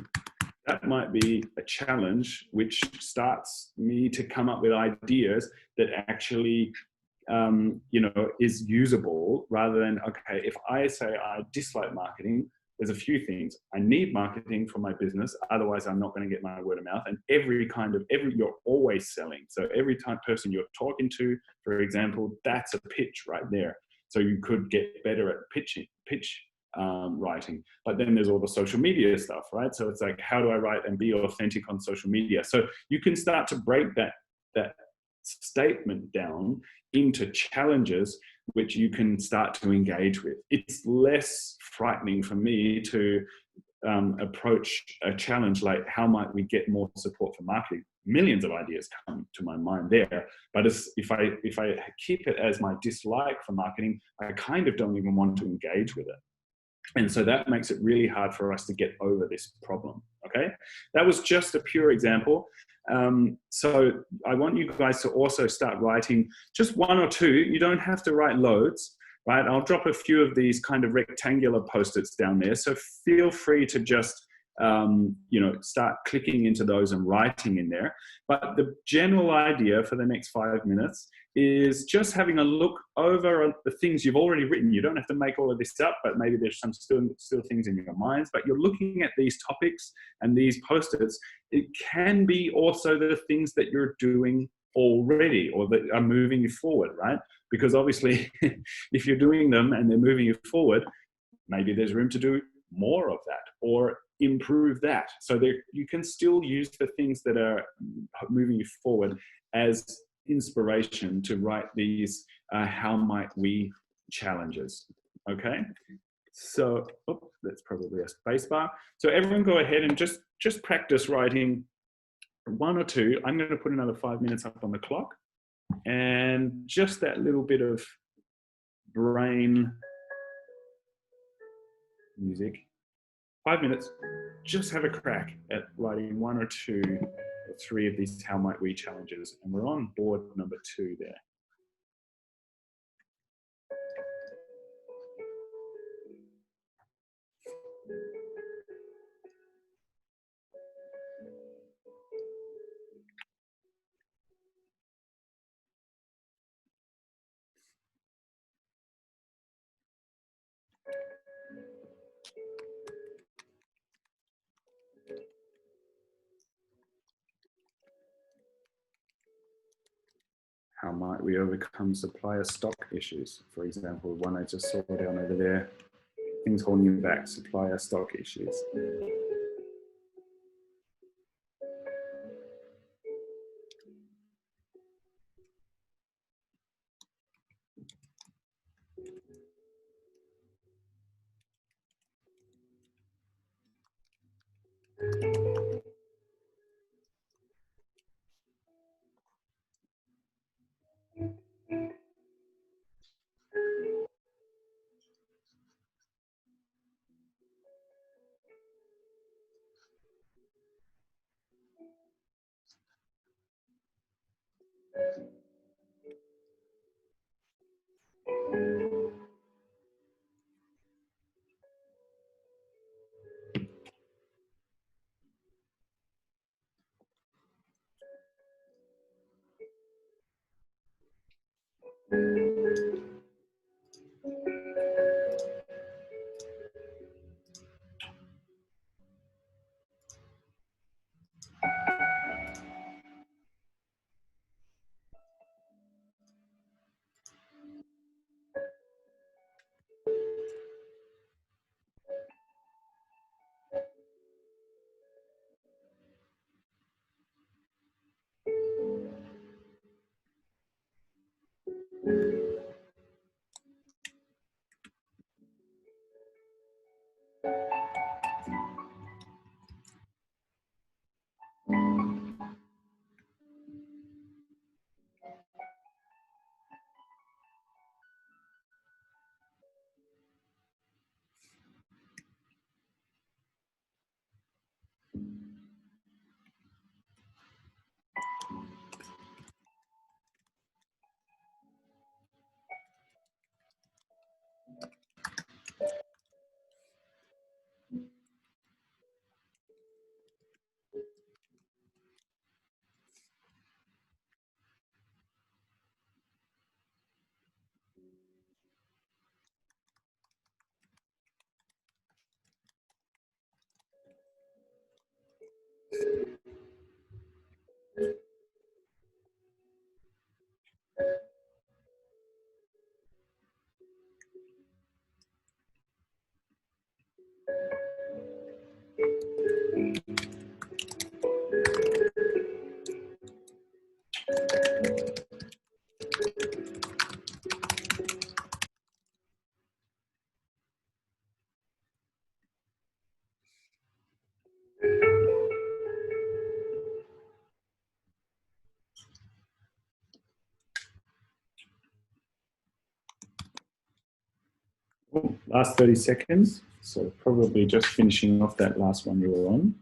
That might be a challenge, which starts me to come up with ideas that actually is usable, rather than, okay, if I say I dislike marketing, there's a few things. I need marketing for my business, otherwise I'm not going to get my word of mouth. And you're always selling. So every person you're talking to, for example, that's a pitch right there. So you could get better at pitch writing. But then there's all the social media stuff, right? So it's like, how do I write and be authentic on social media? So you can start to break that statement down into challenges which you can start to engage with. It's less frightening for me to approach a challenge like, how might we get more support for marketing? Millions of ideas come to my mind there. But if I keep it as my dislike for marketing, I kind of don't even want to engage with it. And so that makes it really hard for us to get over this problem, okay? That was just a pure example. So I want you guys to also start writing just 1 or 2. You don't have to write loads, right? I'll drop a few of these kind of rectangular post-its down there. So feel free to just, start clicking into those and writing in there. But the general idea for the next 5 minutes is just having a look over the things you've already written. You don't have to make all of this up, but maybe there's some still things in your minds, but you're looking at these topics and these post-its. It can be also the things that you're doing already or that are moving you forward, right? Because obviously, if you're doing them and they're moving you forward, maybe there's room to do more of that or improve that. So you can still use the things that are moving you forward as inspiration to write these how might we challenges, okay? So that's probably a space bar. So everyone go ahead and just practice writing 1 or 2. I'm going to put another 5 minutes up on the clock, and just that little bit of brain music. 5 minutes, just have a crack at writing 1 or 2 or 3 of these how might we challenges, and we're on board number 2 there. how might we overcome supplier stock issues? For example, one I just saw down over there, things holding you back, supplier stock issues. Last 30 seconds. So probably just finishing off that last one you were on.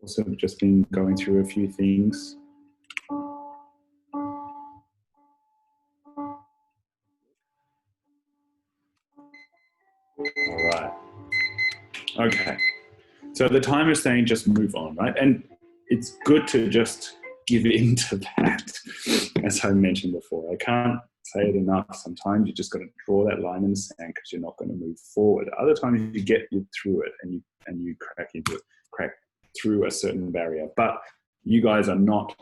Also just been going through a few things. All right. Okay. So the time is saying just move on, right? And it's good to just give in to that, as I mentioned before. I can't say it enough. Sometimes you just got to draw that line in the sand because you're not going to move forward. Other times you get through it and you crack through a certain barrier. But you guys are not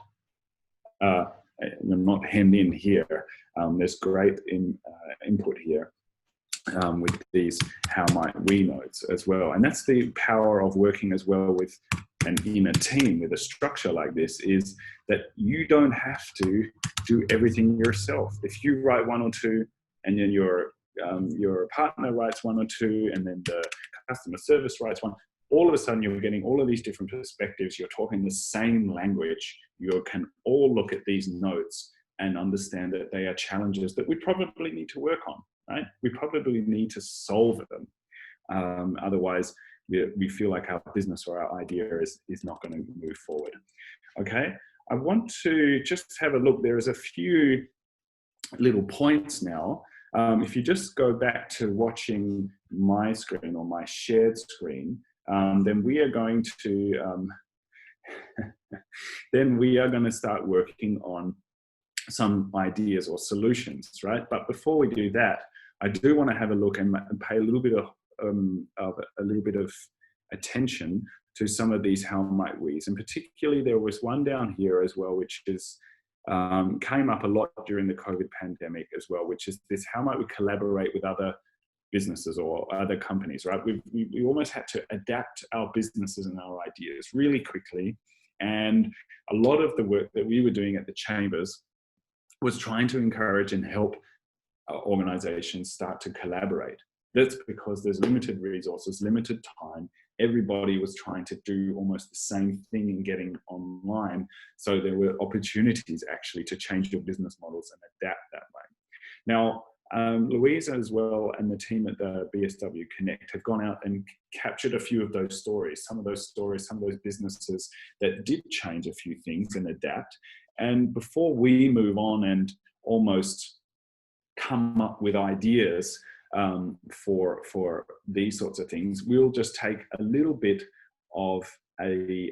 hemmed in here. There's great input here. With these how might we notes as well. And that's the power of working as well with and in a team with a structure like this, is that you don't have to do everything yourself. If you write one or two and then your partner writes one or two and then the customer service writes one, all of a sudden you're getting all of these different perspectives. You're talking the same language. You can all look at these notes and understand that they are challenges that we probably need to work on. Right? We probably need to solve them. Otherwise, we feel like our business or our idea is not going to move forward. Okay, I want to just have a look. There is a few little points now. If you just go back to watching my screen or my shared screen, then we are going to start working on some ideas or solutions, right? But before we do that, I do want to have a look and pay a little bit of attention to some of these how might we's, and particularly there was one down here as well, which is came up a lot during the COVID pandemic as well, which is this: how might we collaborate with other businesses or other companies, right? We almost had to adapt our businesses and our ideas really quickly. And a lot of the work that we were doing at the chambers was trying to encourage and help organizations start to collaborate. That's because there's limited resources, limited time. Everybody was trying to do almost the same thing in getting online. So there were opportunities actually to change your business models and adapt that way. Now, Louisa as well and the team at the BSW Connect have gone out and captured a few of those stories, some of those businesses that did change a few things and adapt. And before we move on and almost come up with ideas for these sorts of things, we'll just take a little bit of a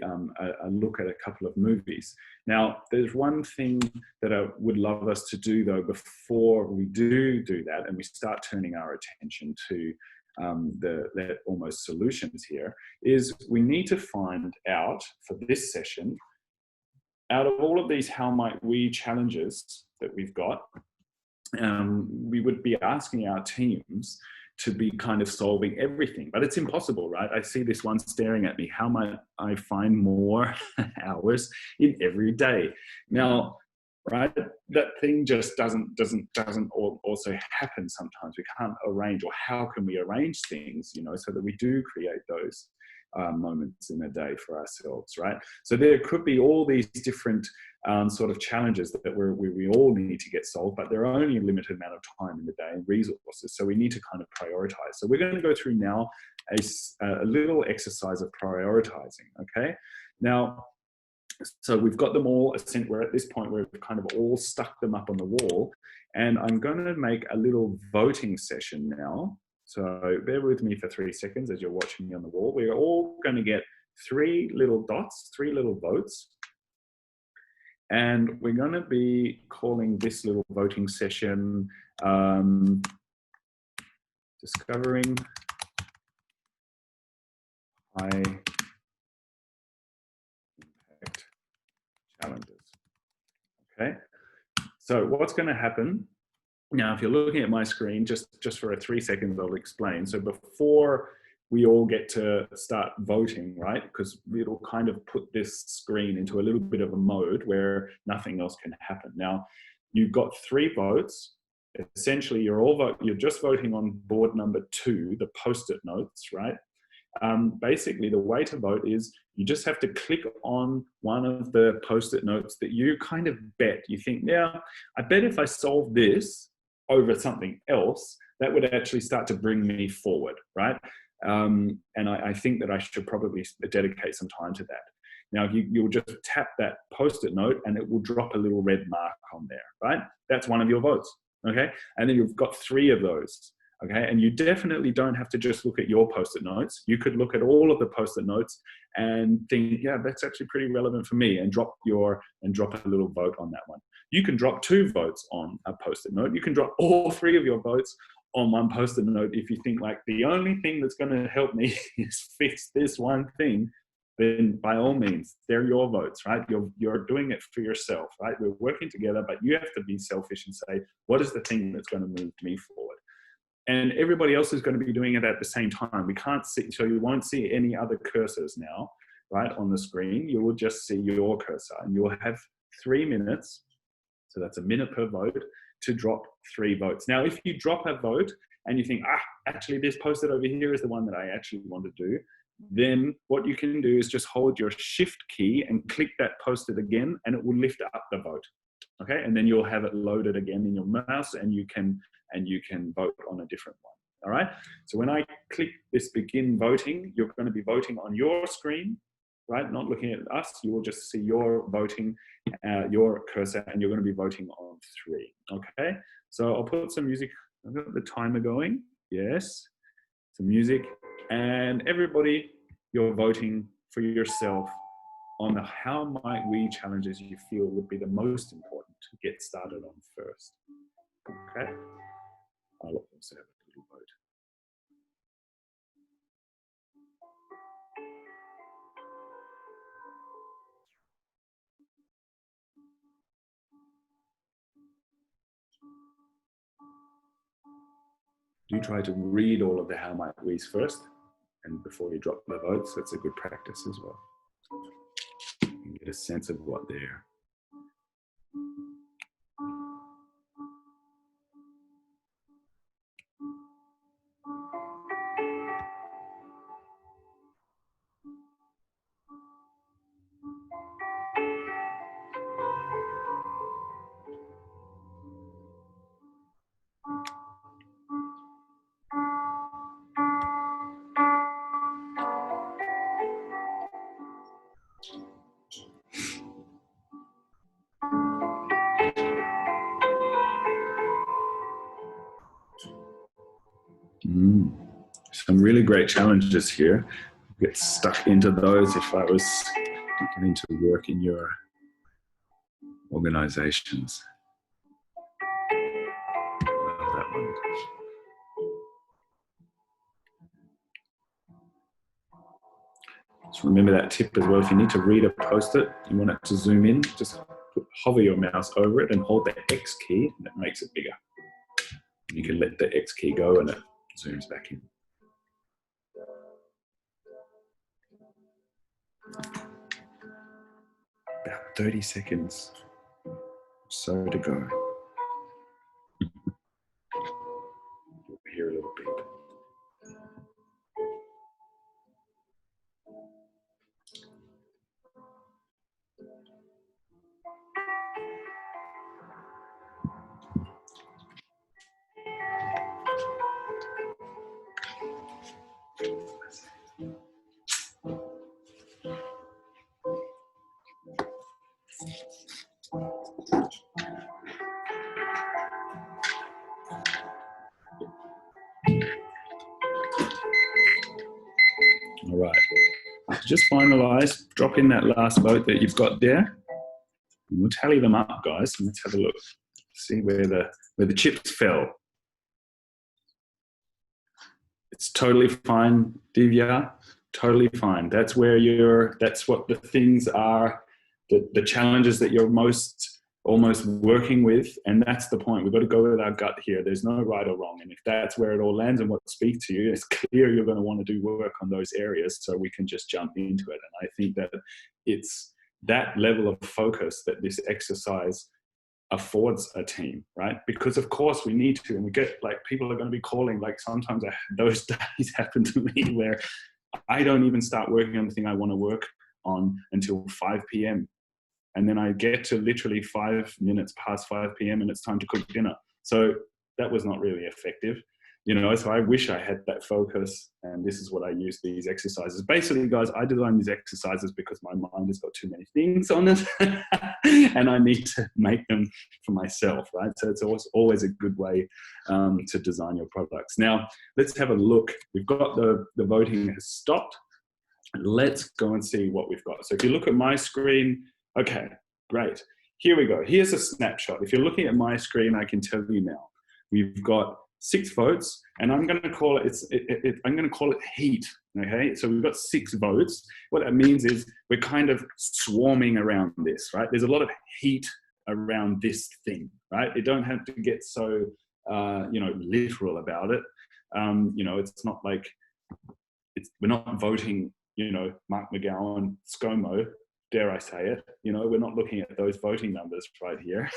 look at a couple of movies. Now, there's one thing that I would love us to do though before we do that and we start turning our attention to the almost solutions here, is we need to find out for this session, out of all of these how might we challenges that we've got, we would be asking our teams to be kind of solving everything, but it's impossible, right? I see this one staring at me. How might I find more hours in every day? Now, right, that thing just doesn't also happen sometimes. We can't arrange, or how can we arrange things, so that we do create those moments in a day for ourselves, right? So there could be all these different sort of challenges that we all need to get solved, but there are only a limited amount of time in the day and resources. So we need to kind of prioritize. So we're going to go through now a little exercise of prioritizing, okay? Now, so we've got them all, we're at this point where we've kind of all stuck them up on the wall, and I'm going to make a little voting session now. So bear with me for 3 seconds as you're watching me on the wall. We're all going to get 3 little dots, 3 little votes. And we're going to be calling this little voting session Discovering High Impact Challenges. Okay, so what's going to happen now, if you're looking at my screen, just for 3 seconds, I'll explain. So before we all get to start voting, right? Because it'll kind of put this screen into a little bit of a mode where nothing else can happen. Now, you've got 3 votes. Essentially, you're just voting on board number 2, the post-it notes, right? Basically, the way to vote is you just have to click on one of the post-it notes that you kind of bet. You think, yeah, I bet if I solve this over something else, that would actually start to bring me forward, right? And I think that I should probably dedicate some time to that. Now, you'll just tap that post-it note and it will drop a little red mark on there, right? That's one of your votes, okay? And then you've got 3 of those, okay? And you definitely don't have to just look at your post-it notes. You could look at all of the post-it notes and think, yeah, that's actually pretty relevant for me, and drop a little vote on that one. You can drop 2 votes on a post-it note. You can drop all 3 of your votes on one post-it note if you think like the only thing that's going to help me is fix this one thing. Then by all means, they're your votes, right? You're doing it for yourself, right? We're working together, but you have to be selfish and say, what is the thing that's going to move me forward? And everybody else is going to be doing it at the same time. We can't see, so you won't see any other cursors now, right, on the screen. You will just see your cursor, and you'll have 3 minutes. So that's a minute per vote to drop 3 votes. Now, if you drop a vote and you think, actually this post-it over here is the one that I actually want to do, then what you can do is just hold your shift key and click that post-it again, and it will lift up the vote. Okay, and then you'll have it loaded again in your mouse, and you can vote on a different one. All right, so when I click this begin voting, you're going to be voting on your screen, right? Not looking at us. You will just see your voting, your cursor, and you're going to be voting on 3. Okay, so I'll put some music. I've got the timer going. Yes, some music, and everybody, you're voting for yourself on the how might we challenges you feel would be the most important to get started on first. Okay, I'll also have a little vote. do try to read all of the how might we's first, and before you drop the votes. That's a good practice as well. You can get a sense of what they're. Some really great challenges here. Get stuck into those if I was getting to work in your organizations. That one. Just remember that tip as well. If you need to read a post-it, you want it to zoom in, just hover your mouse over it and hold the X key, and it makes it bigger. You can let the X key go and it zooms back in. About 30 seconds or so to go. You'll hear a little beep. All right, just finalize, drop in that last vote that you've got there. And we'll tally them up, guys, and let's have a look. See where the chips fell. It's totally fine, Divya, totally fine. That's where that's what the things are, the challenges that you're almost working with, and that's the point. We've got to go with our gut here. There's no right or wrong, and if that's where it all lands and what speaks to you, it's clear you're going to want to do work on those areas, so we can just jump into it. And I think that it's that level of focus that this exercise affords a team, right? Because of course we need to, and we get, like, people are going to be calling, like sometimes those days happen to me where I don't even start working on the thing I want to work on until 5 p.m. And then I get to literally 5 minutes past 5 p.m. and it's time to cook dinner. So that was not really effective, so I wish I had that focus, and this is what I use these exercises. Basically, guys, I design these exercises because my mind has got too many things on it and I need to make them for myself, right? So it's always a good way to design your products. Now, let's have a look. We've got the voting has stopped. Let's go and see what we've got. So if you look at my screen, okay, great. Here we go. Here's a snapshot. If you're looking at my screen, I can tell you now. We've got 6 votes, and I'm going to call it heat. Okay, so we've got 6 votes. What that means is we're kind of swarming around this, right? There's a lot of heat around this thing, right? You don't have to get so literal about it. It's not like we're not voting, Mark McGowan, ScoMo, dare I say it. We're not looking at those voting numbers right here.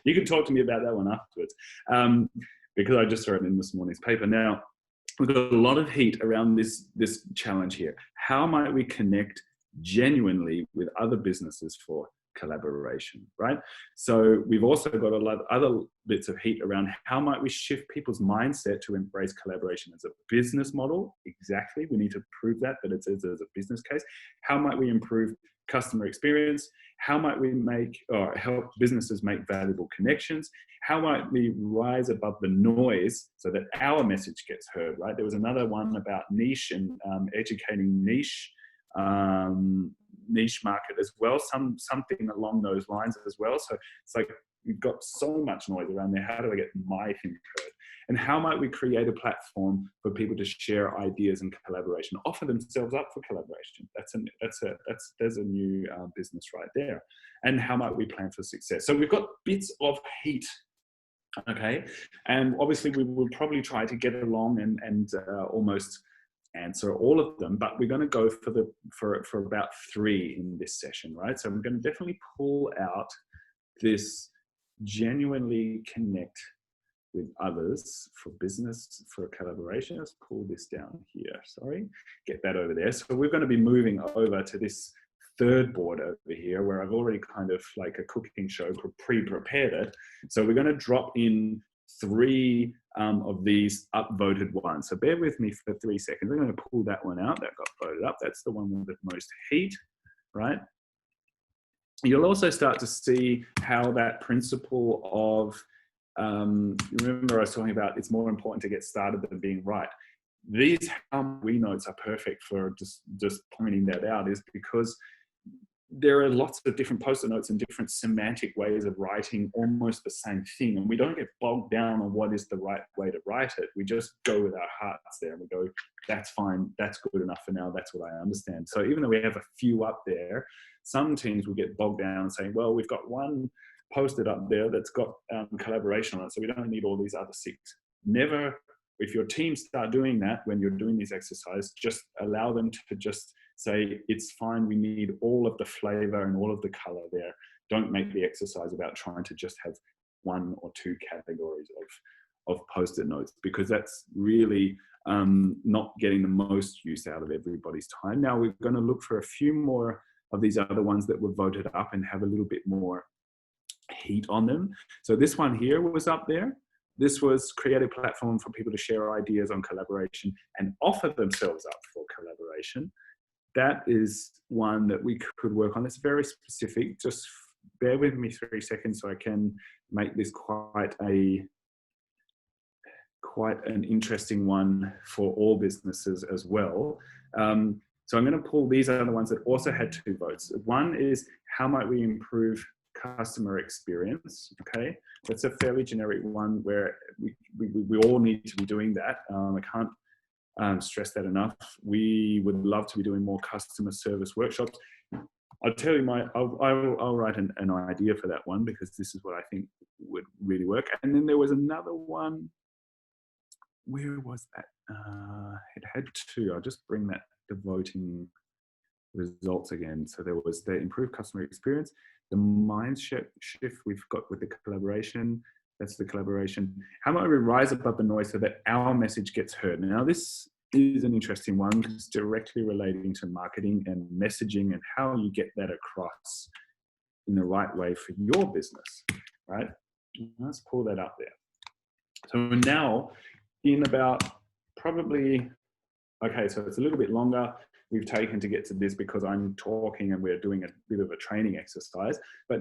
You can talk to me about that one afterwards, because I just saw it in this morning's paper. Now, we've got a lot of heat around this challenge here. How might we connect genuinely with other businesses for collaboration, right? So we've also got a lot of other bits of heat around how might we shift people's mindset to embrace collaboration as a business model. Exactly, we need to prove that it's as a business case. How might we improve customer experience? How might we help businesses make valuable connections? How might we rise above the noise so that our message gets heard, right? There was another one about niche and educating niche market as well, something along those lines as well. So it's like we've got so much noise around there. How do I get my thing heard? And how might we create a platform for people to share ideas and collaboration, offer themselves up for collaboration? There's a new business right there. And how might we plan for success? So we've got bits of heat Okay, and obviously we will probably try to get along and almost answer all of them, but we're going to go for about 3 in this session, right? So I'm going to definitely pull out this genuinely connect with others for business, for collaboration. Let's pull this down here, sorry, get that over there. So we're going to be moving over to this third board over here where I've already kind of like a cooking show pre-prepared it. So we're going to drop in 3 of these upvoted ones. So bear with me for 3 seconds. I'm going to pull that one out that got voted up. That's the one with the most heat, right? You'll also start to see how that principle of, remember I was talking about it's more important to get started than being right. These how we notes are perfect for just pointing that out, is because there are lots of different post-it notes and different semantic ways of writing almost the same thing. And we don't get bogged down on what is the right way to write it. We just go with our hearts there and we go, that's fine, that's good enough for now, that's what I understand. So even though we have a few up there, some teams will get bogged down and saying, well, we've got one posted up there that's got collaboration on it, so we don't need all these other 6. Never, if your team start doing that when you're doing these exercises, just allow them to just say, it's fine, we need all of the flavor and all of the color there. Don't make the exercise about trying to just have 1 or 2 categories of post-it notes, because that's really not getting the most use out of everybody's time. Now we're going to look for a few more of these other ones that were voted up and have a little bit more heat on them. So this one here was up there. This was create a platform for people to share ideas on collaboration and offer themselves up for collaboration. That is one that we could work on. It's very specific. Just bear with me 3 seconds so I can make this quite an interesting one for all businesses as well. So I'm going to pull these other ones that also had 2 votes. One is how might we improve customer experience? Okay, that's a fairly generic one where we all need to be doing that. I can't stress that enough. We would love to be doing more customer service workshops. I'll tell you I'll write an idea for that one, because this is what I think would really work. And then there was another one. Where was that? It had 2. I'll just bring that the voting results again. So there was the improved customer experience, the mind shift we've got with the collaboration. That's the collaboration. How might we rise above the noise so that our message gets heard? Now this is an interesting one because it's directly relating to marketing and messaging and how you get that across in the right way for your business, right? Let's pull that up there. So now in about probably, okay, so it's a little bit longer we've taken to get to this because I'm talking and we're doing a bit of a training exercise, but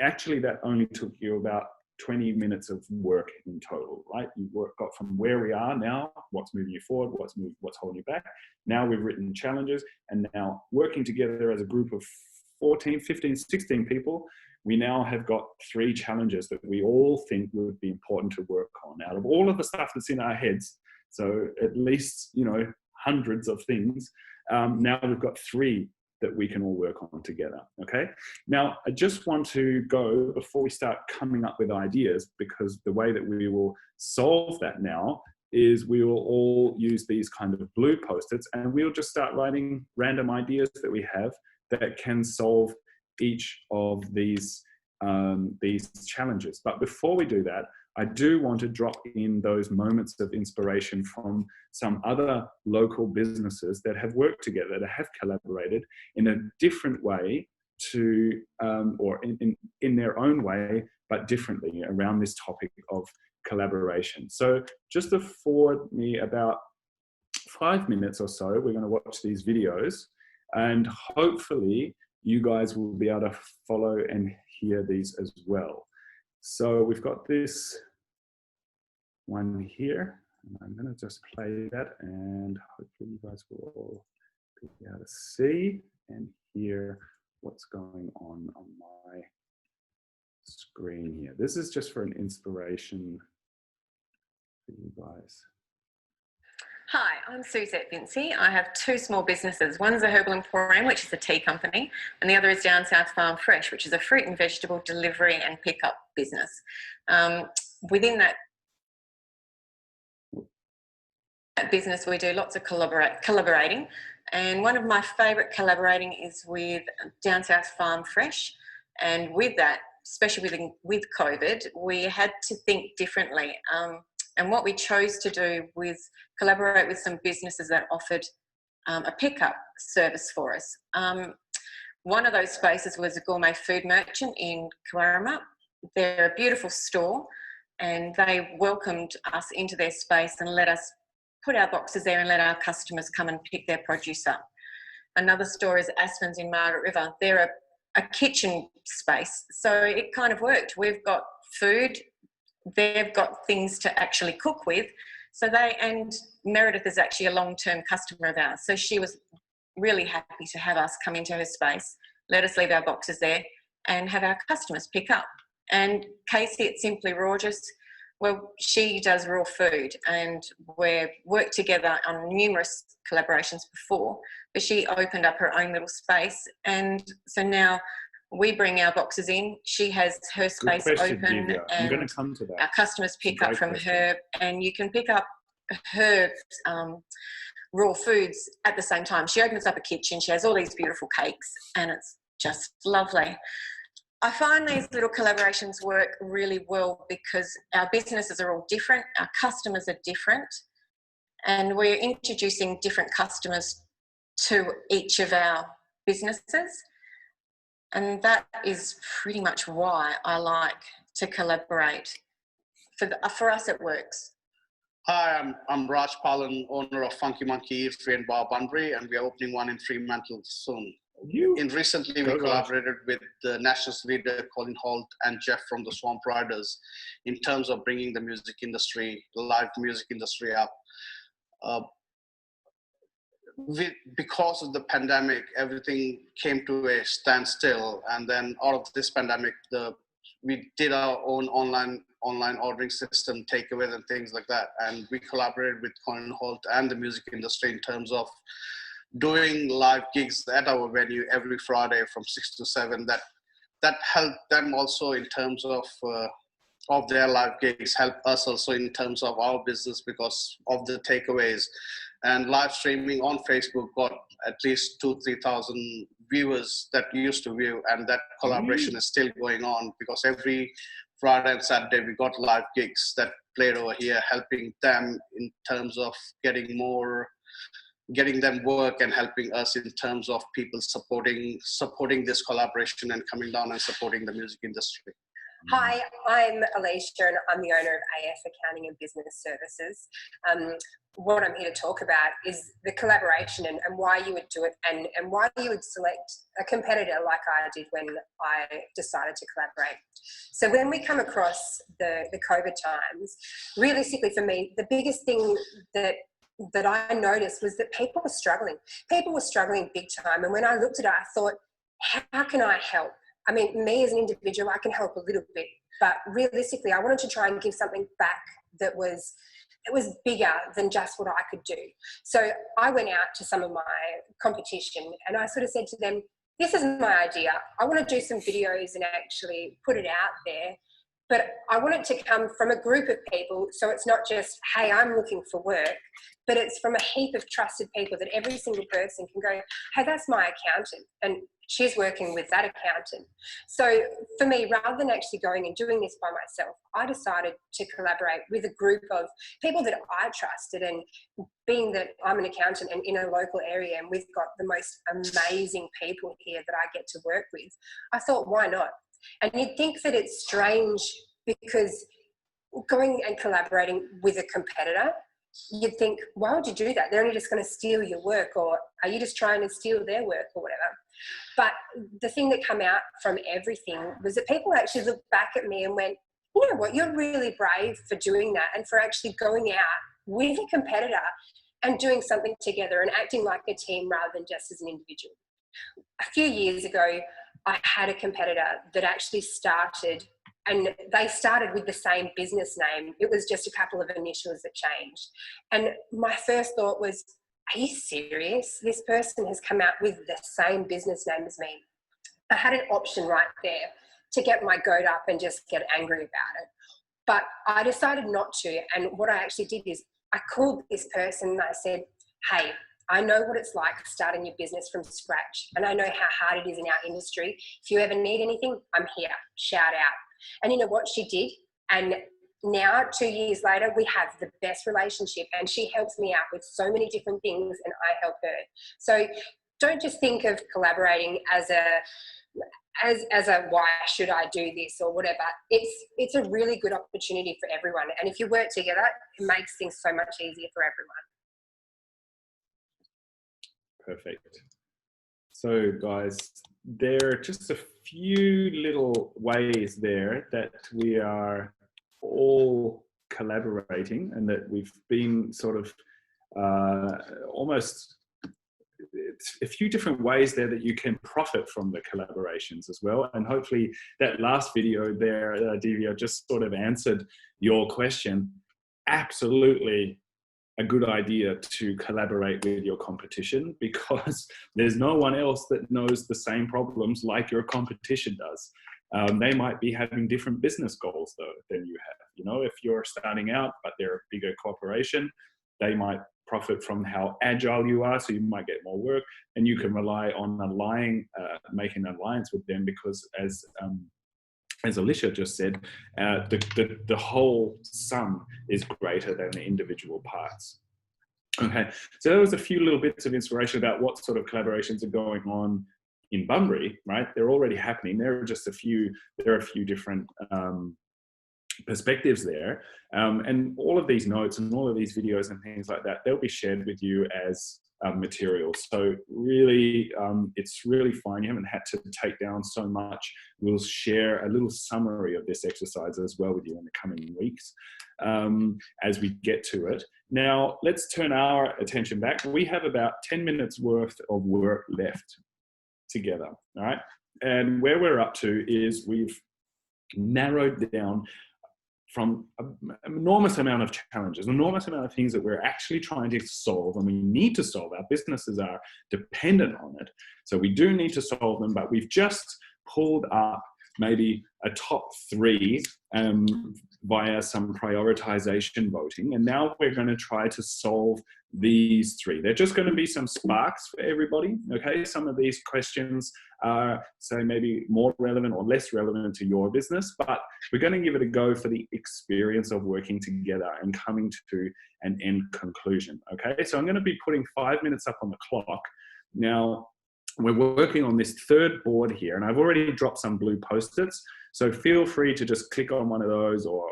actually that only took you about 20 minutes of work in total, right? You got from where we are now, what's moving you forward, what's holding you back. Now we've written challenges, and now working together as a group of 14, 15, 16 people, we now have got 3 challenges that we all think would be important to work on out of all of the stuff that's in our heads. So at least, hundreds of things. Now we've got 3 that we can all work on together, okay? Now, I just want to go, before we start coming up with ideas, because the way that we will solve that now is we will all use these kind of blue post-its, and we'll just start writing random ideas that we have that can solve each of these challenges. But before we do that, I do want to drop in those moments of inspiration from some other local businesses that have worked together, that have collaborated in a different way to, or in their own way, but differently around this topic of collaboration. So just afford me about 5 minutes or so, we're going to watch these videos, and hopefully you guys will be able to follow and hear these as well. So we've got this one here, and I'm going to just play that, and hopefully you guys will all be able to see and hear what's going on my screen here. This is just for an inspiration for you guys. Hi, I'm Suzette Vinci. I have 2 small businesses. One's a Herbal Emporium, which is a tea company, and the other is Down South Farm Fresh, which is a fruit and vegetable delivery and pickup business. within that business, we do lots of collaborating. And one of my favourite collaborating is with Down South Farm Fresh. And with that, especially with COVID, we had to think differently. And what we chose to do was collaborate with some businesses that offered a pickup service for us. One of those spaces was a gourmet food merchant in Kawarama. They're a beautiful store, and they welcomed us into their space and let us put our boxes there and let our customers come and pick their produce up. Another store is Aspen's in Margaret River. They're a kitchen space, so it kind of worked. We've got food, they've got things to actually cook with. So and Meredith is actually a long-term customer of ours, so she was really happy to have us come into her space, let us leave our boxes there and have our customers pick up. And Casey at Simply Rorgeous, well, she does raw food, and we've worked together on numerous collaborations before, but she opened up her own little space, and so now we bring our boxes in. She has her space open, Divya. I'm going and to come to that. our customers pick up from her, and you can pick up her raw foods at the same time. She opens up a kitchen. She has all these beautiful cakes, and it's just lovely. I find these little collaborations work really well because our businesses are all different, our customers are different, and we're introducing different customers to each of our businesses. And that is pretty much why I like to collaborate. For us, it works. Hi, I'm Raj Palan, owner of Funky Monkey Eatery and Bar Bunbury, and we are opening one in Fremantle soon. Recently, we collaborated with the Nationals leader Colin Holt and Jeff from the Swamp Riders in terms of bringing the music industry, the live music industry up. Because of the pandemic, everything came to a standstill, and then out of this pandemic, we did our own online ordering system, takeaways and things like that, and we collaborated with Colin Holt and the music industry in terms of doing live gigs at our venue every Friday from 6 to 7. That helped them also in terms of their live gigs, helped us also in terms of our business because of the takeaways. And live streaming on Facebook got at least 2,000-3,000 viewers that used to view, and that collaboration is still going on because every Friday and Saturday we got live gigs that played over here, helping them in terms of getting them work and helping us in terms of people supporting this collaboration and coming down and supporting the music industry. Hi, I'm Alicia and I'm the owner of AF Accounting and Business Services. What I'm here to talk about is the collaboration and why you would do it and why you would select a competitor like I did when I decided to collaborate. So when we come across the COVID times, realistically for me, the biggest thing that I noticed was that people were struggling. People were struggling big time. And when I looked at it, I thought, how can I help? I mean, me as an individual, I can help a little bit, but realistically, I wanted to try and give something back that was bigger than just what I could do. So I went out to some of my competition and I sort of said to them, this is my idea. I want to do some videos and actually put it out there, but I want it to come from a group of people. So it's not just, hey, I'm looking for work, but it's from a heap of trusted people that every single person can go, hey, that's my accountant. And she's working with that accountant. So for me, rather than actually going and doing this by myself, I decided to collaborate with a group of people that I trusted. And being that I'm an accountant and in a local area and we've got the most amazing people here that I get to work with, I thought, why not? And you'd think that it's strange because going and collaborating with a competitor, you'd think, why would you do that? They're only just going to steal your work, or are you just trying to steal their work or whatever? But the thing that came out from everything was that people actually looked back at me and went, you know what, you're really brave for doing that and for actually going out with a competitor and doing something together and acting like a team rather than just as an individual. A few years ago, I had a competitor that actually started, and they started with the same business name. It was just a couple of initials that changed. And my first thought was, are you serious? This person has come out with the same business name as me. I had an option right there to get my goat up and just get angry about it. But I decided not to. And what I actually did is I called this person and I said, hey, I know what it's like starting your business from scratch. And I know how hard it is in our industry. If you ever need anything, I'm here. Shout out. And you know what she did? And now, 2 years later, we have the best relationship, and she helps me out with so many different things and I help her. So don't just think of collaborating as a why should I do this or whatever. It's a really good opportunity for everyone. And if you work together, it makes things so much easier for everyone. Perfect. So guys, there are just a few little ways there that we are all collaborating, and that we've been sort of almost a few different ways there that you can profit from the collaborations as well. And hopefully that last video there, Divya, just sort of answered your question. Absolutely a good idea to collaborate with your competition, because there's no one else that knows the same problems like your competition does. They might be having different business goals though than you have. You know, if you're starting out but they're a bigger corporation, they might profit from how agile you are, so you might get more work, and you can rely on making an alliance with them, because as Alicia just said, the whole sum is greater than the individual parts. Okay, so there was a few little bits of inspiration about what sort of collaborations are going on in Bunbury, right? They're already happening. There are just a few different perspectives there. And all of these notes and all of these videos and things like that, they'll be shared with you as materials. So really, it's really fine. You haven't had to take down so much. We'll share a little summary of this exercise as well with you in the coming weeks as we get to it. Now, let's turn our attention back. We have about 10 minutes worth of work left together, all right? And where we're up to is we've narrowed down from an enormous amount of challenges, an enormous amount of things that we're actually trying to solve and we need to solve. Our businesses are dependent on it. So we do need to solve them, but we've just pulled up maybe a top 3 via some prioritization voting. And now we're going to try to solve these 3. They're just going to be some sparks for everybody. Okay, some of these questions are, say, maybe more relevant or less relevant to your business, but we're going to give it a go for the experience of working together and coming to an end conclusion. Okay, so I'm going to be putting 5 minutes up on the clock. Now, we're working on this 3rd board here, and I've already dropped some blue post-its, so feel free to just click on one of those or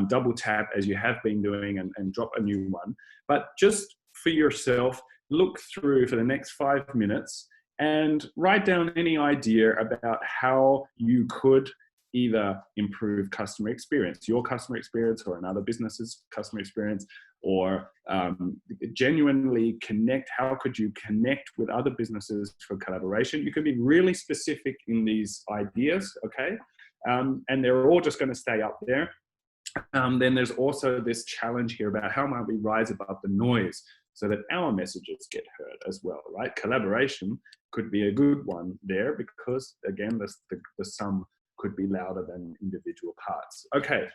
double tap as you have been doing and drop a new one. But just for yourself, look through for the next 5 minutes and write down any idea about how you could either improve customer experience, your customer experience or another business's customer experience, or genuinely connect. How could you connect with other businesses for collaboration? You can be really specific in these ideas, okay? And they're all just going to stay up there. Then there's also this challenge here about how might we rise above the noise so that our messages get heard as well, right? Collaboration could be a good one there because, again, the sum could be louder than individual parts. Okay,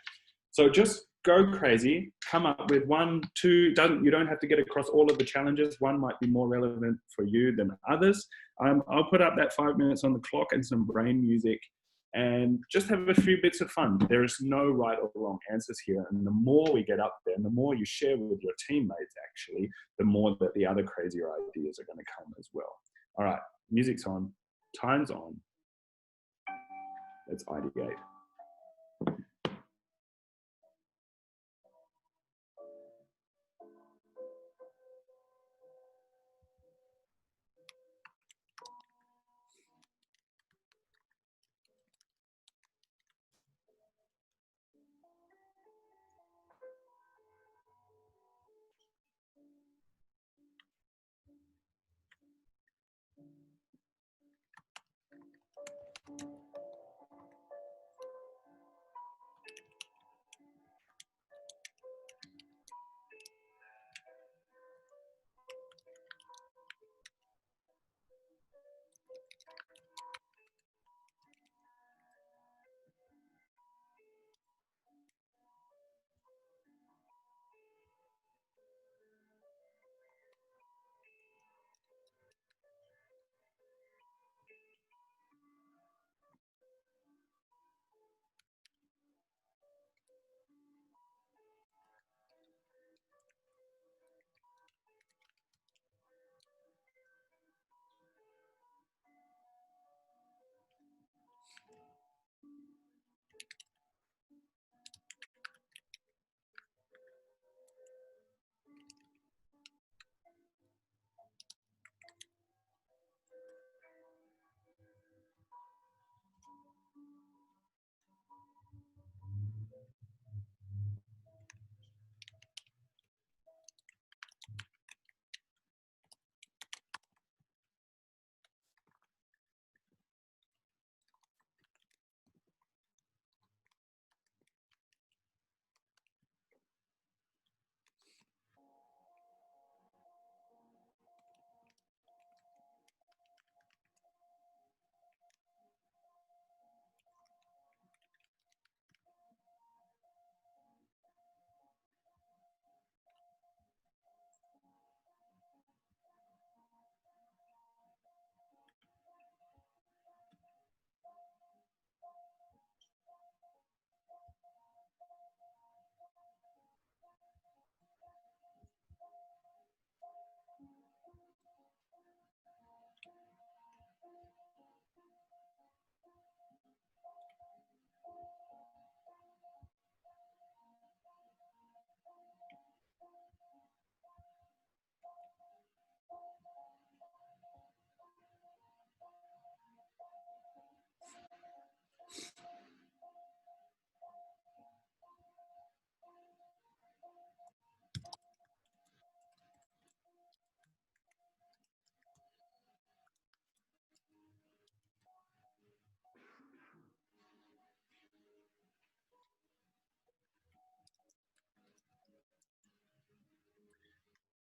so just go crazy, come up with 1, 2, you don't have to get across all of the challenges. One might be more relevant for you than others. I'll put up that 5 minutes on the clock and some brain music and just have a few bits of fun. There is no right or wrong answers here. And the more we get up there and the more you share with your teammates, actually, the more that the other crazier ideas are going to come as well. All right, music's on, time's on. Let's ideate.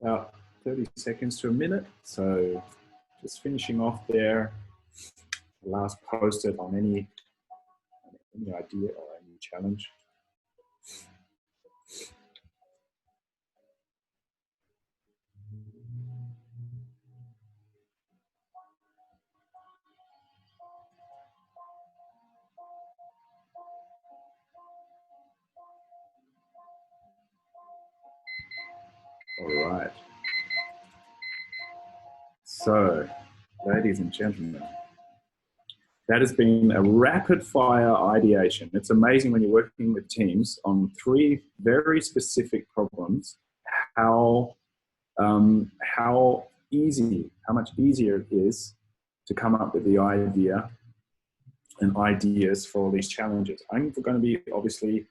about 30 seconds to a minute. So just finishing off there, last post-it on any idea or any challenge. All right. So, ladies and gentlemen, that has been a rapid fire ideation. It's amazing when you're working with teams on 3 very specific problems, how much easier it is to come up with the idea and ideas for all these challenges. I'm going to be obviously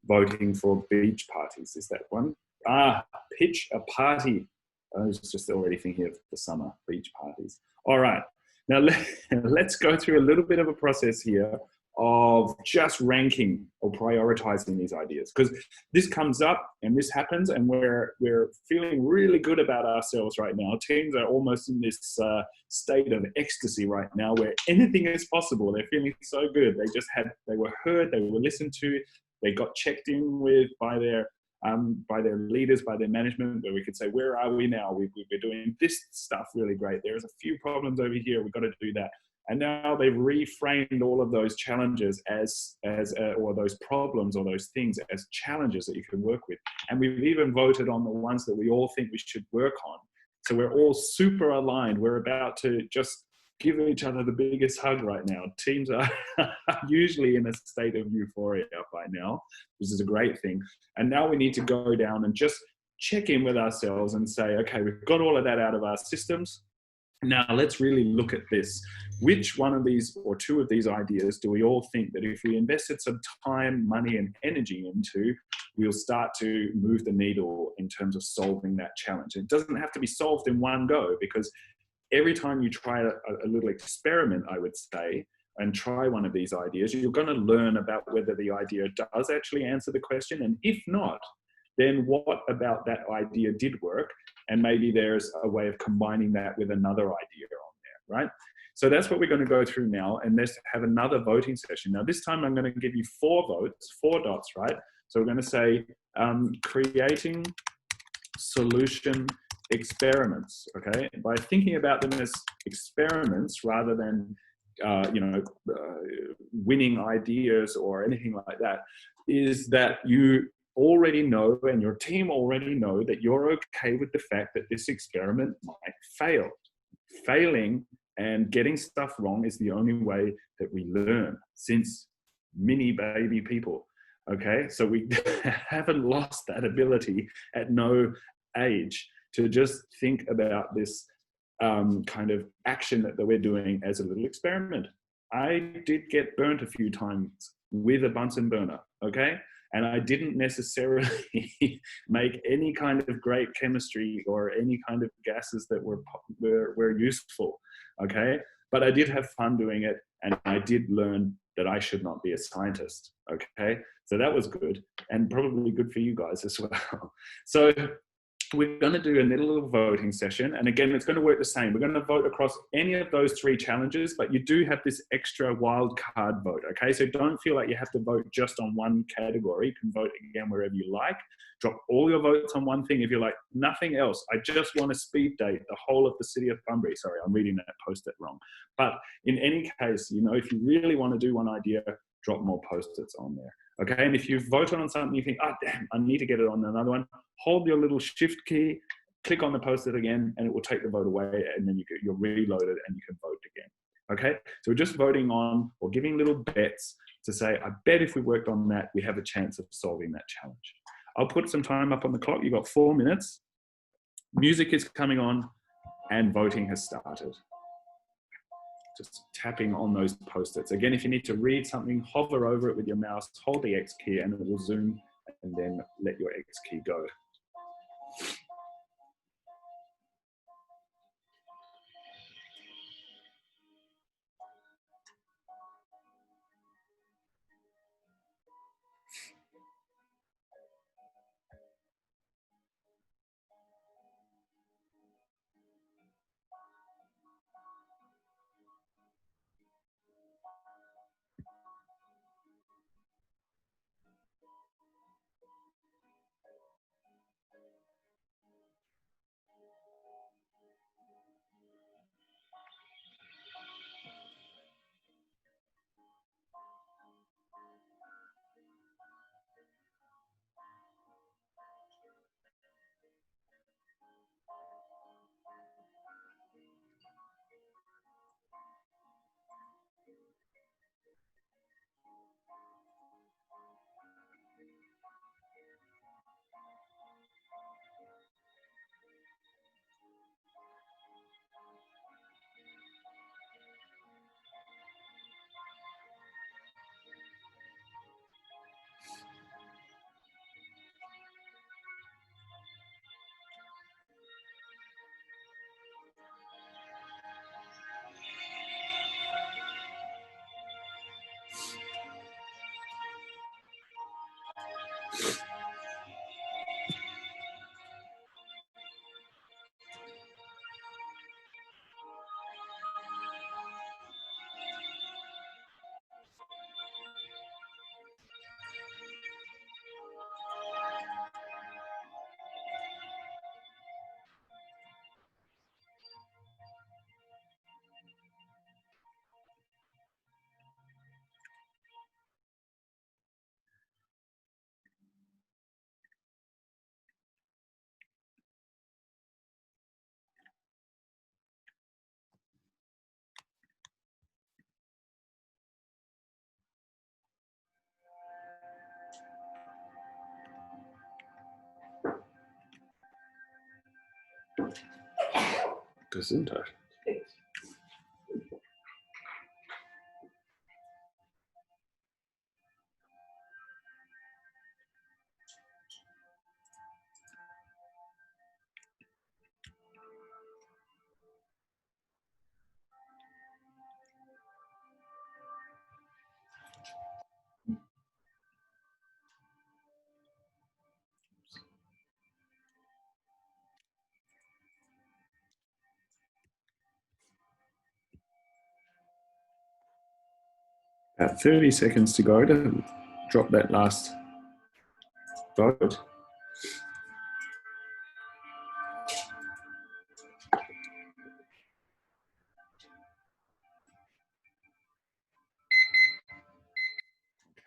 voting for beach parties. Is that one? Pitch a party. I was just already thinking of the summer beach parties. All right. Now let's go through a little bit of a process here of just ranking or prioritizing these ideas, because this comes up and this happens and we're feeling really good about ourselves right now. Teams are almost in this state of ecstasy right now where anything is possible. They're feeling so good. They were heard, they were listened to, they got checked in with by their leaders, by their management, where we could say, where are we now? We're doing this stuff really great. There's a few problems over here. We've got to do that. And now they've reframed all of those challenges or those problems or those things as challenges that you can work with. And we've even voted on the ones that we all think we should work on. So we're all super aligned. We're about to just give each other the biggest hug right now. Teams are usually in a state of euphoria by now, which is a great thing. And now we need to go down and just check in with ourselves and say, okay, we've got all of that out of our systems. Now let's really look at this. Which one of these or 2 of these ideas do we all think that if we invested some time, money, and energy into, we'll start to move the needle in terms of solving that challenge? It doesn't have to be solved in one go, because every time you try a little experiment, I would say, and try one of these ideas, you're going to learn about whether the idea does actually answer the question. And if not, then what about that idea did work? And maybe there's a way of combining that with another idea on there, right? So that's what we're going to go through now, and let's have another voting session. Now, this time I'm going to give you 4 votes, 4 dots, right? So we're going to say creating solution experiments, okay? By thinking about them as experiments rather than winning ideas or anything like that, is that you already know and your team already know that you're okay with the fact that this experiment might fail. Failing and getting stuff wrong is the only way that we learn since mini baby people. Okay, so we haven't lost that ability at no age to just think about this kind of action that we're doing as a little experiment. I did get burnt a few times with a Bunsen burner, okay? And I didn't necessarily make any kind of great chemistry or any kind of gases that were useful, okay? But I did have fun doing it, and I did learn that I should not be a scientist, okay? So that was good, and probably good for you guys as well. So we're going to do a little voting session. And again, it's going to work the same. We're going to vote across any of those 3 challenges, but you do have this extra wild card vote, okay? So don't feel like you have to vote just on one category. You can vote again wherever you like. Drop all your votes on one thing. If you're like, nothing else, I just want to speed date the whole of the city of Bunbury. Sorry, I'm reading that post-it wrong. But in any case, if you really want to do one idea, drop more post-its on there. Okay, and if you've voted on something, you think, oh, damn, I need to get it on another one, hold your little shift key, click on the post-it again, and it will take the vote away, and then you're reloaded and you can vote again. Okay, so we're just voting on or giving little bets to say, I bet if we worked on that, we have a chance of solving that challenge. I'll put some time up on the clock. You've got 4 minutes. Music is coming on, and voting has started. Just tapping on those post-its. Again, if you need to read something, hover over it with your mouse, hold the X key, and it will zoom, and then let your X key go. Gesundheit. About 30 seconds to go to drop that last vote.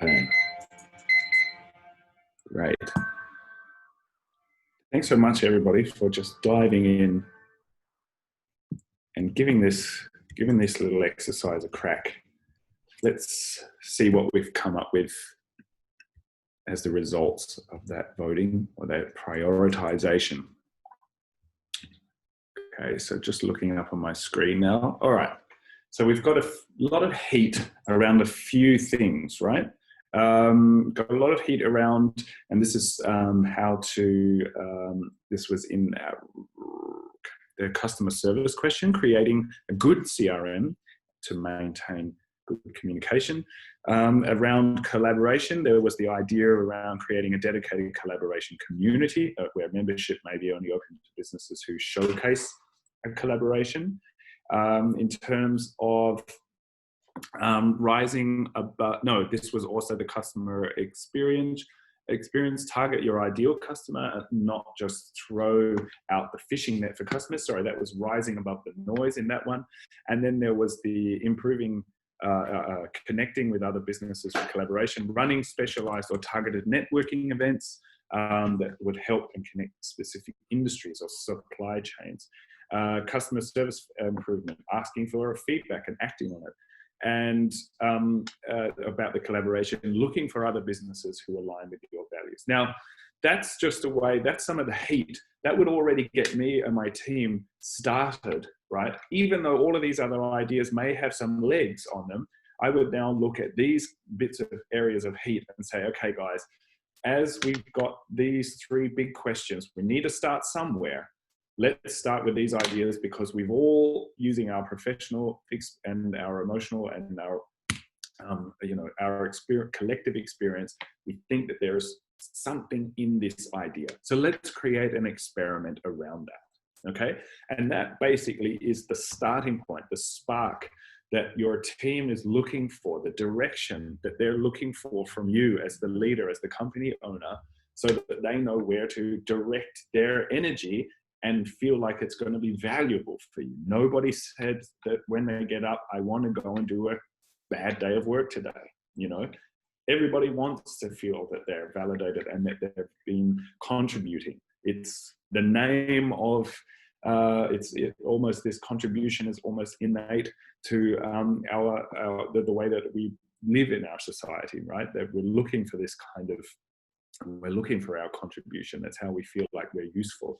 Okay. Great. Thanks so much, everybody, for just diving in and giving this little exercise a crack. Let's see what we've come up with as the results of that voting or that prioritization. Okay, so just looking up on my screen now. All right, so we've got a lot of heat around a few things, right? Got a lot of heat around, and this is how to, this was in the customer service question, creating a good CRM to maintain good communication. Around collaboration, there was the idea around creating a dedicated collaboration community where membership may be only open to businesses who showcase a collaboration. In terms of rising above, no, this was also the customer experience, target your ideal customer and not just throw out the fishing net for customers. Sorry, that was rising above the noise in that one. And then there was the improving, connecting with other businesses for collaboration, running specialized or targeted networking events that would help and connect specific industries or supply chains. Customer service improvement, asking for feedback and acting on it. And about the collaboration, looking for other businesses who align with your values. Now, that's just a way, that's some of the heat. That would already get me and my team started, right? Even though all of these other ideas may have some legs on them, I would now look at these bits of areas of heat and say, okay, guys, as we've got these three big questions, we need to start somewhere. Let's start with these ideas because we've all using our professional and our emotional and our, our collective experience. We think that there's something in this idea. So let's create an experiment around that. Okay. And that basically is the starting point, the spark that your team is looking for, the direction that they're looking for from you as the leader, as the company owner, so that they know where to direct their energy and feel like it's going to be valuable for you. Nobody said that when they get up, I want to go and do a bad day of work today. You know, everybody wants to feel that they're validated and that they've been contributing. It's the name of, almost this contribution is almost innate to the way that we live in our society, right? That we're looking for this kind of, we're looking for our contribution. That's how we feel like we're useful.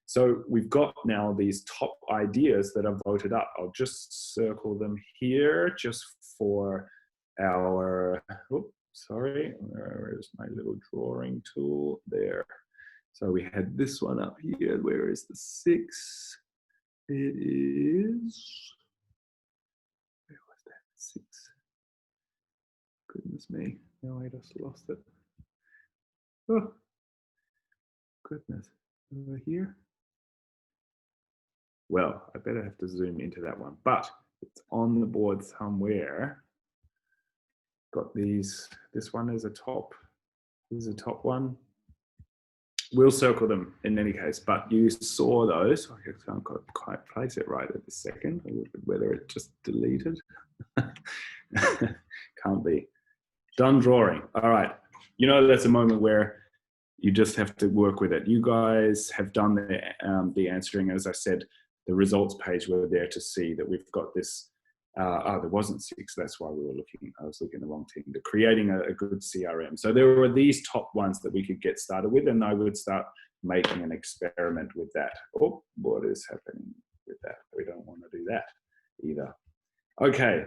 So we've got now these top ideas that are voted up. I'll just circle them here just for our, sorry, where's my little drawing tool there? So we had this one up here. Where is the 6? It is, where was that 6? Goodness me, now I just lost it. Oh, goodness. Over here. Well, I better have to zoom into that one, but it's on the board somewhere. Got these, this one is a top, this is a top one. We'll circle them in any case, but you saw those. I can't quite place it right at this second, whether it just deleted. Can't be. Done drawing. All right. You know, that's a moment where you just have to work with it. You guys have done the answering. As I said, the results page, we're there to see that we've got this. There wasn't 6. That's why we were looking. I was looking at the wrong team. The creating a good CRM. So there were these top ones that we could get started with, and I would start making an experiment with that. Oh, what is happening with that? We don't want to do that either. Okay.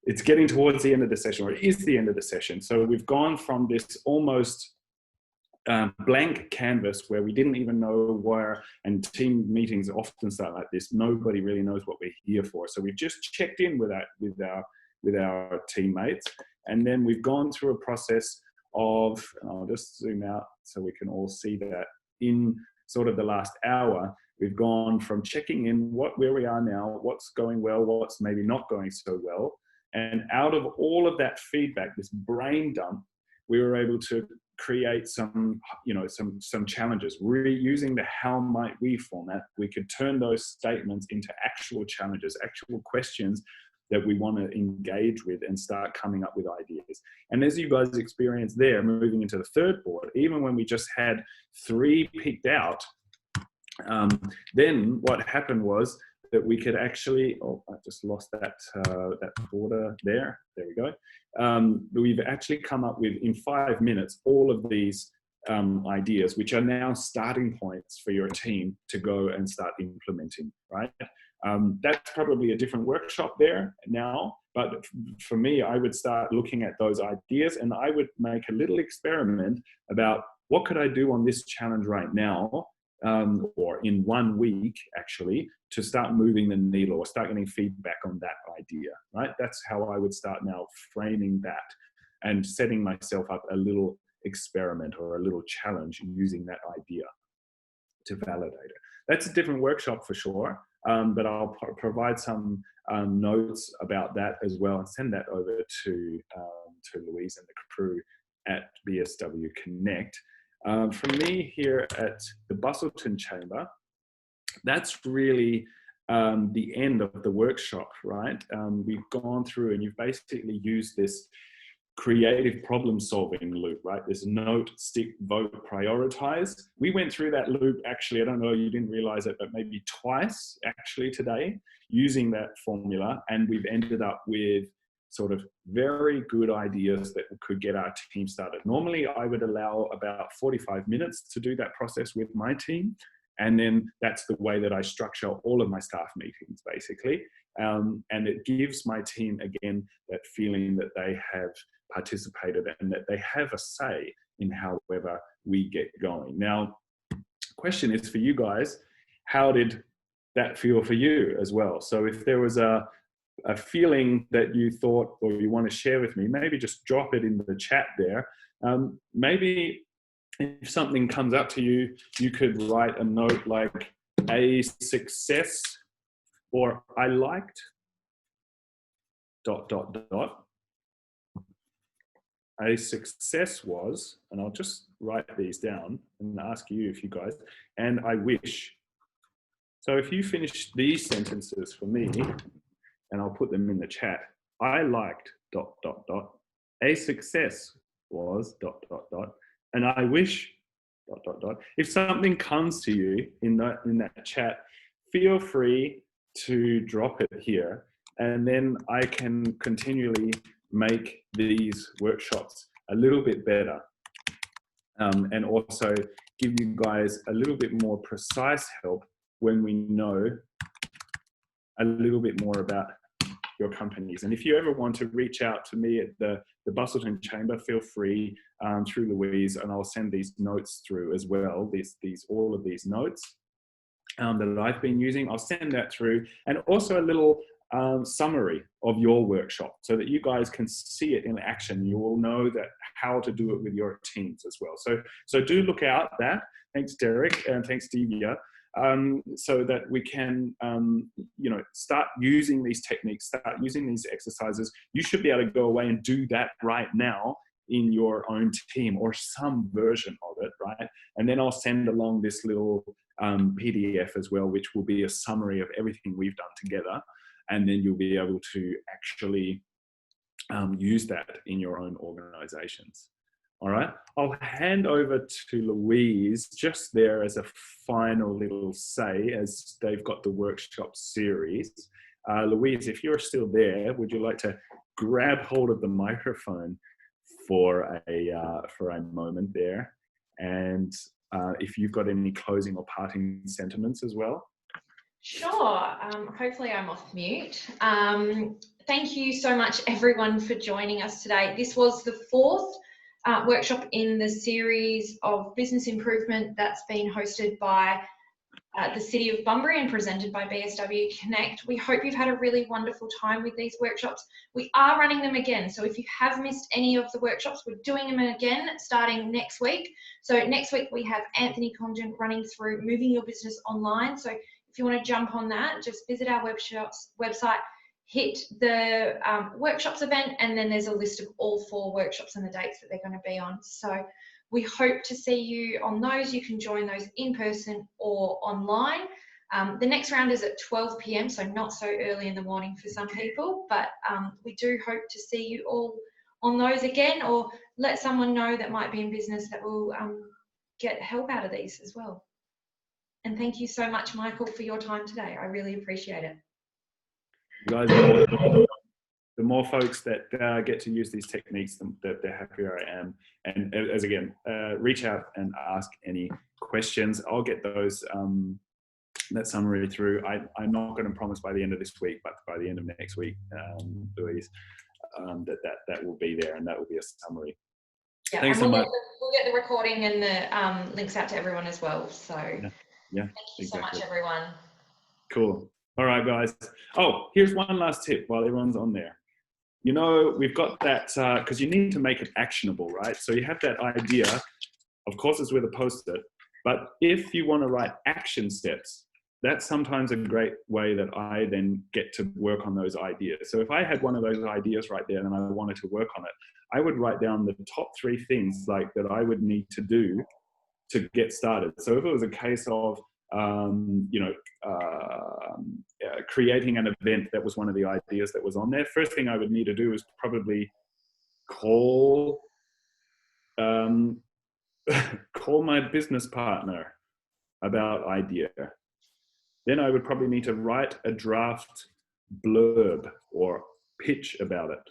It's getting towards the end of the session, or it is the end of the session. So we've gone from this almost blank canvas where we didn't even know where, and team meetings often start like this. Nobody really knows what we're here for. So we've just checked in with our teammates, and then we've gone through a process of, I'll just zoom out so we can all see that in sort of the last hour. We've gone from checking in where we are now, what's going well, what's maybe not going so well. And out of all of that feedback, this brain dump, we were able to create some challenges. Using the how might we format, we could turn those statements into actual challenges, actual questions that we want to engage with and start coming up with ideas. And as you guys experienced there, moving into the third board, even when we just had 3 picked out, then what happened was that we could actually, oh, I just lost that border there. There we go. We've actually come up with, in 5 minutes, all of these ideas, which are now starting points for your team to go and start implementing, right? That's probably a different workshop there now, but for me, I would start looking at those ideas, and I would make a little experiment about what could I do on this challenge right now, or in 1 week actually, to start moving the needle or start getting feedback on that idea, right? That's how I would start now framing that and setting myself up a little experiment or a little challenge using that idea to validate it. That's a different workshop for sure, but I'll provide some notes about that as well and send that over to Louise and the crew at BSW Connect. For me here at the Busselton Chamber, that's really the end of the workshop, right? We've gone through and you've basically used this creative problem solving loop, right? This note, stick, vote, prioritize. We went through that loop actually, I don't know, you didn't realize it, but maybe twice actually today using that formula, and we've ended up with sort of very good ideas that could get our team started. Normally I would allow about 45 minutes to do that process with my team. And then that's the way that I structure all of my staff meetings basically. And it gives my team, again, that feeling that they have participated and that they have a say in however we get going. Now, question is for you guys, how did that feel for you as well? So if there was a feeling that you thought or you want to share with me, maybe just drop it in the chat there. Maybe if something comes up to you, you could write a note like a success or I liked ... A success was, and I'll just write these down and ask you if you guys, and I wish. So if you finish these sentences for me, and I'll put them in the chat, I liked ... A success was ... and I wish ... If something comes to you in that chat, feel free to drop it here, and then I can continually make these workshops a little bit better, and also give you guys a little bit more precise help when we know a little bit more about your companies. And if you ever want to reach out to me at the Busselton Chamber, feel free through Louise, and I'll send these notes through as well. All of these notes that I've been using, I'll send that through, and also a little summary of your workshop so that you guys can see it in action. You will know that how to do it with your teams as well. So do look out that. Thanks, Derek, and thanks, Divya. So that we can, start using these techniques, start using these exercises. You should be able to go away and do that right now in your own team or some version of it, right? And then I'll send along this little PDF as well, which will be a summary of everything we've done together. And then you'll be able to actually use that in your own organizations. All right, I'll hand over to Louise just there as a final little say, as they've got the workshop series. Louise, if you're still there, would you like to grab hold of the microphone for a moment there? And if you've got any closing or parting sentiments as well. Sure. Hopefully I'm off mute. Thank you so much, everyone, for joining us today. This was the fourth workshop in the series of business improvement that's been hosted by the City of Bunbury and presented by BSW Connect. We hope you've had a really wonderful time with these workshops. We are running them again, so if you have missed any of the workshops, we're doing them again starting next week. So next week we have Anthony Condon running through moving your business online. So if you want to jump on that, just visit our website, hit the workshops event, and then there's a list of all 4 workshops and the dates that they're going to be on. So we hope to see you on those. You can join those in person or online. The next round is at 12 p.m, so not so early in the morning for some people, but we do hope to see you all on those again, or let someone know that might be in business that will get help out of these as well. And thank you so much, Michael, for your time today. I really appreciate it. Guys, the more folks that get to use these techniques, the happier I am. And as again, reach out and ask any questions. I'll get those that summary through. I'm not going to promise by the end of this week, but by the end of next week, Louise, that will be there, and that will be a summary. Yeah, thanks and so much. We'll get the recording and the links out to everyone as well. So yeah, thank you so much, everyone. Cool. All right, guys. Oh, here's one last tip while everyone's on there. You know, we've got that, because you need to make it actionable, right? So you have that idea, of course it's with a post-it, but if you want to write action steps, that's sometimes a great way that I then get to work on those ideas. So if I had one of those ideas right there and I wanted to work on it, I would write down the top 3 things like that I would need to do to get started. So if it was a case of, creating an event, that was one of the ideas that was on there. First thing I would need to do is probably call my business partner about idea. Then I would probably need to write a draft blurb or pitch about it.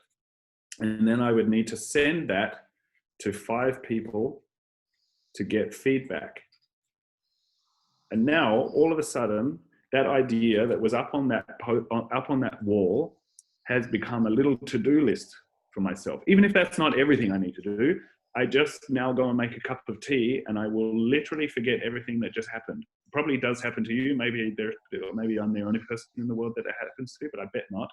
And then I would need to send that to 5 people to get feedback. And now, all of a sudden, that idea that was up on that wall has become a little to-do list for myself. Even if that's not everything I need to do, I just now go and make a cup of tea, and I will literally forget everything that just happened. It probably does happen to you. Maybe I'm the only person in the world that it happens to, but I bet not.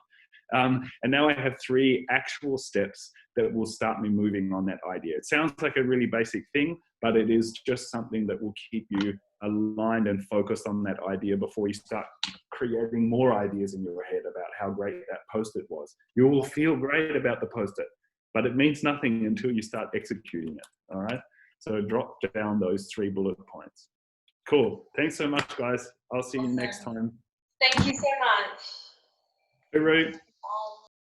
And now I have 3 actual steps that will start me moving on that idea. It sounds like a really basic thing, but it is just something that will keep you aligned and focused on that idea before you start creating more ideas in your head about how great that post-it was. You will feel great about the post-it, but it means nothing until you start executing it, all right? So drop down those 3 bullet points. Cool. Thanks so much, guys. I'll see you next time. Thank you so much. Hooroo.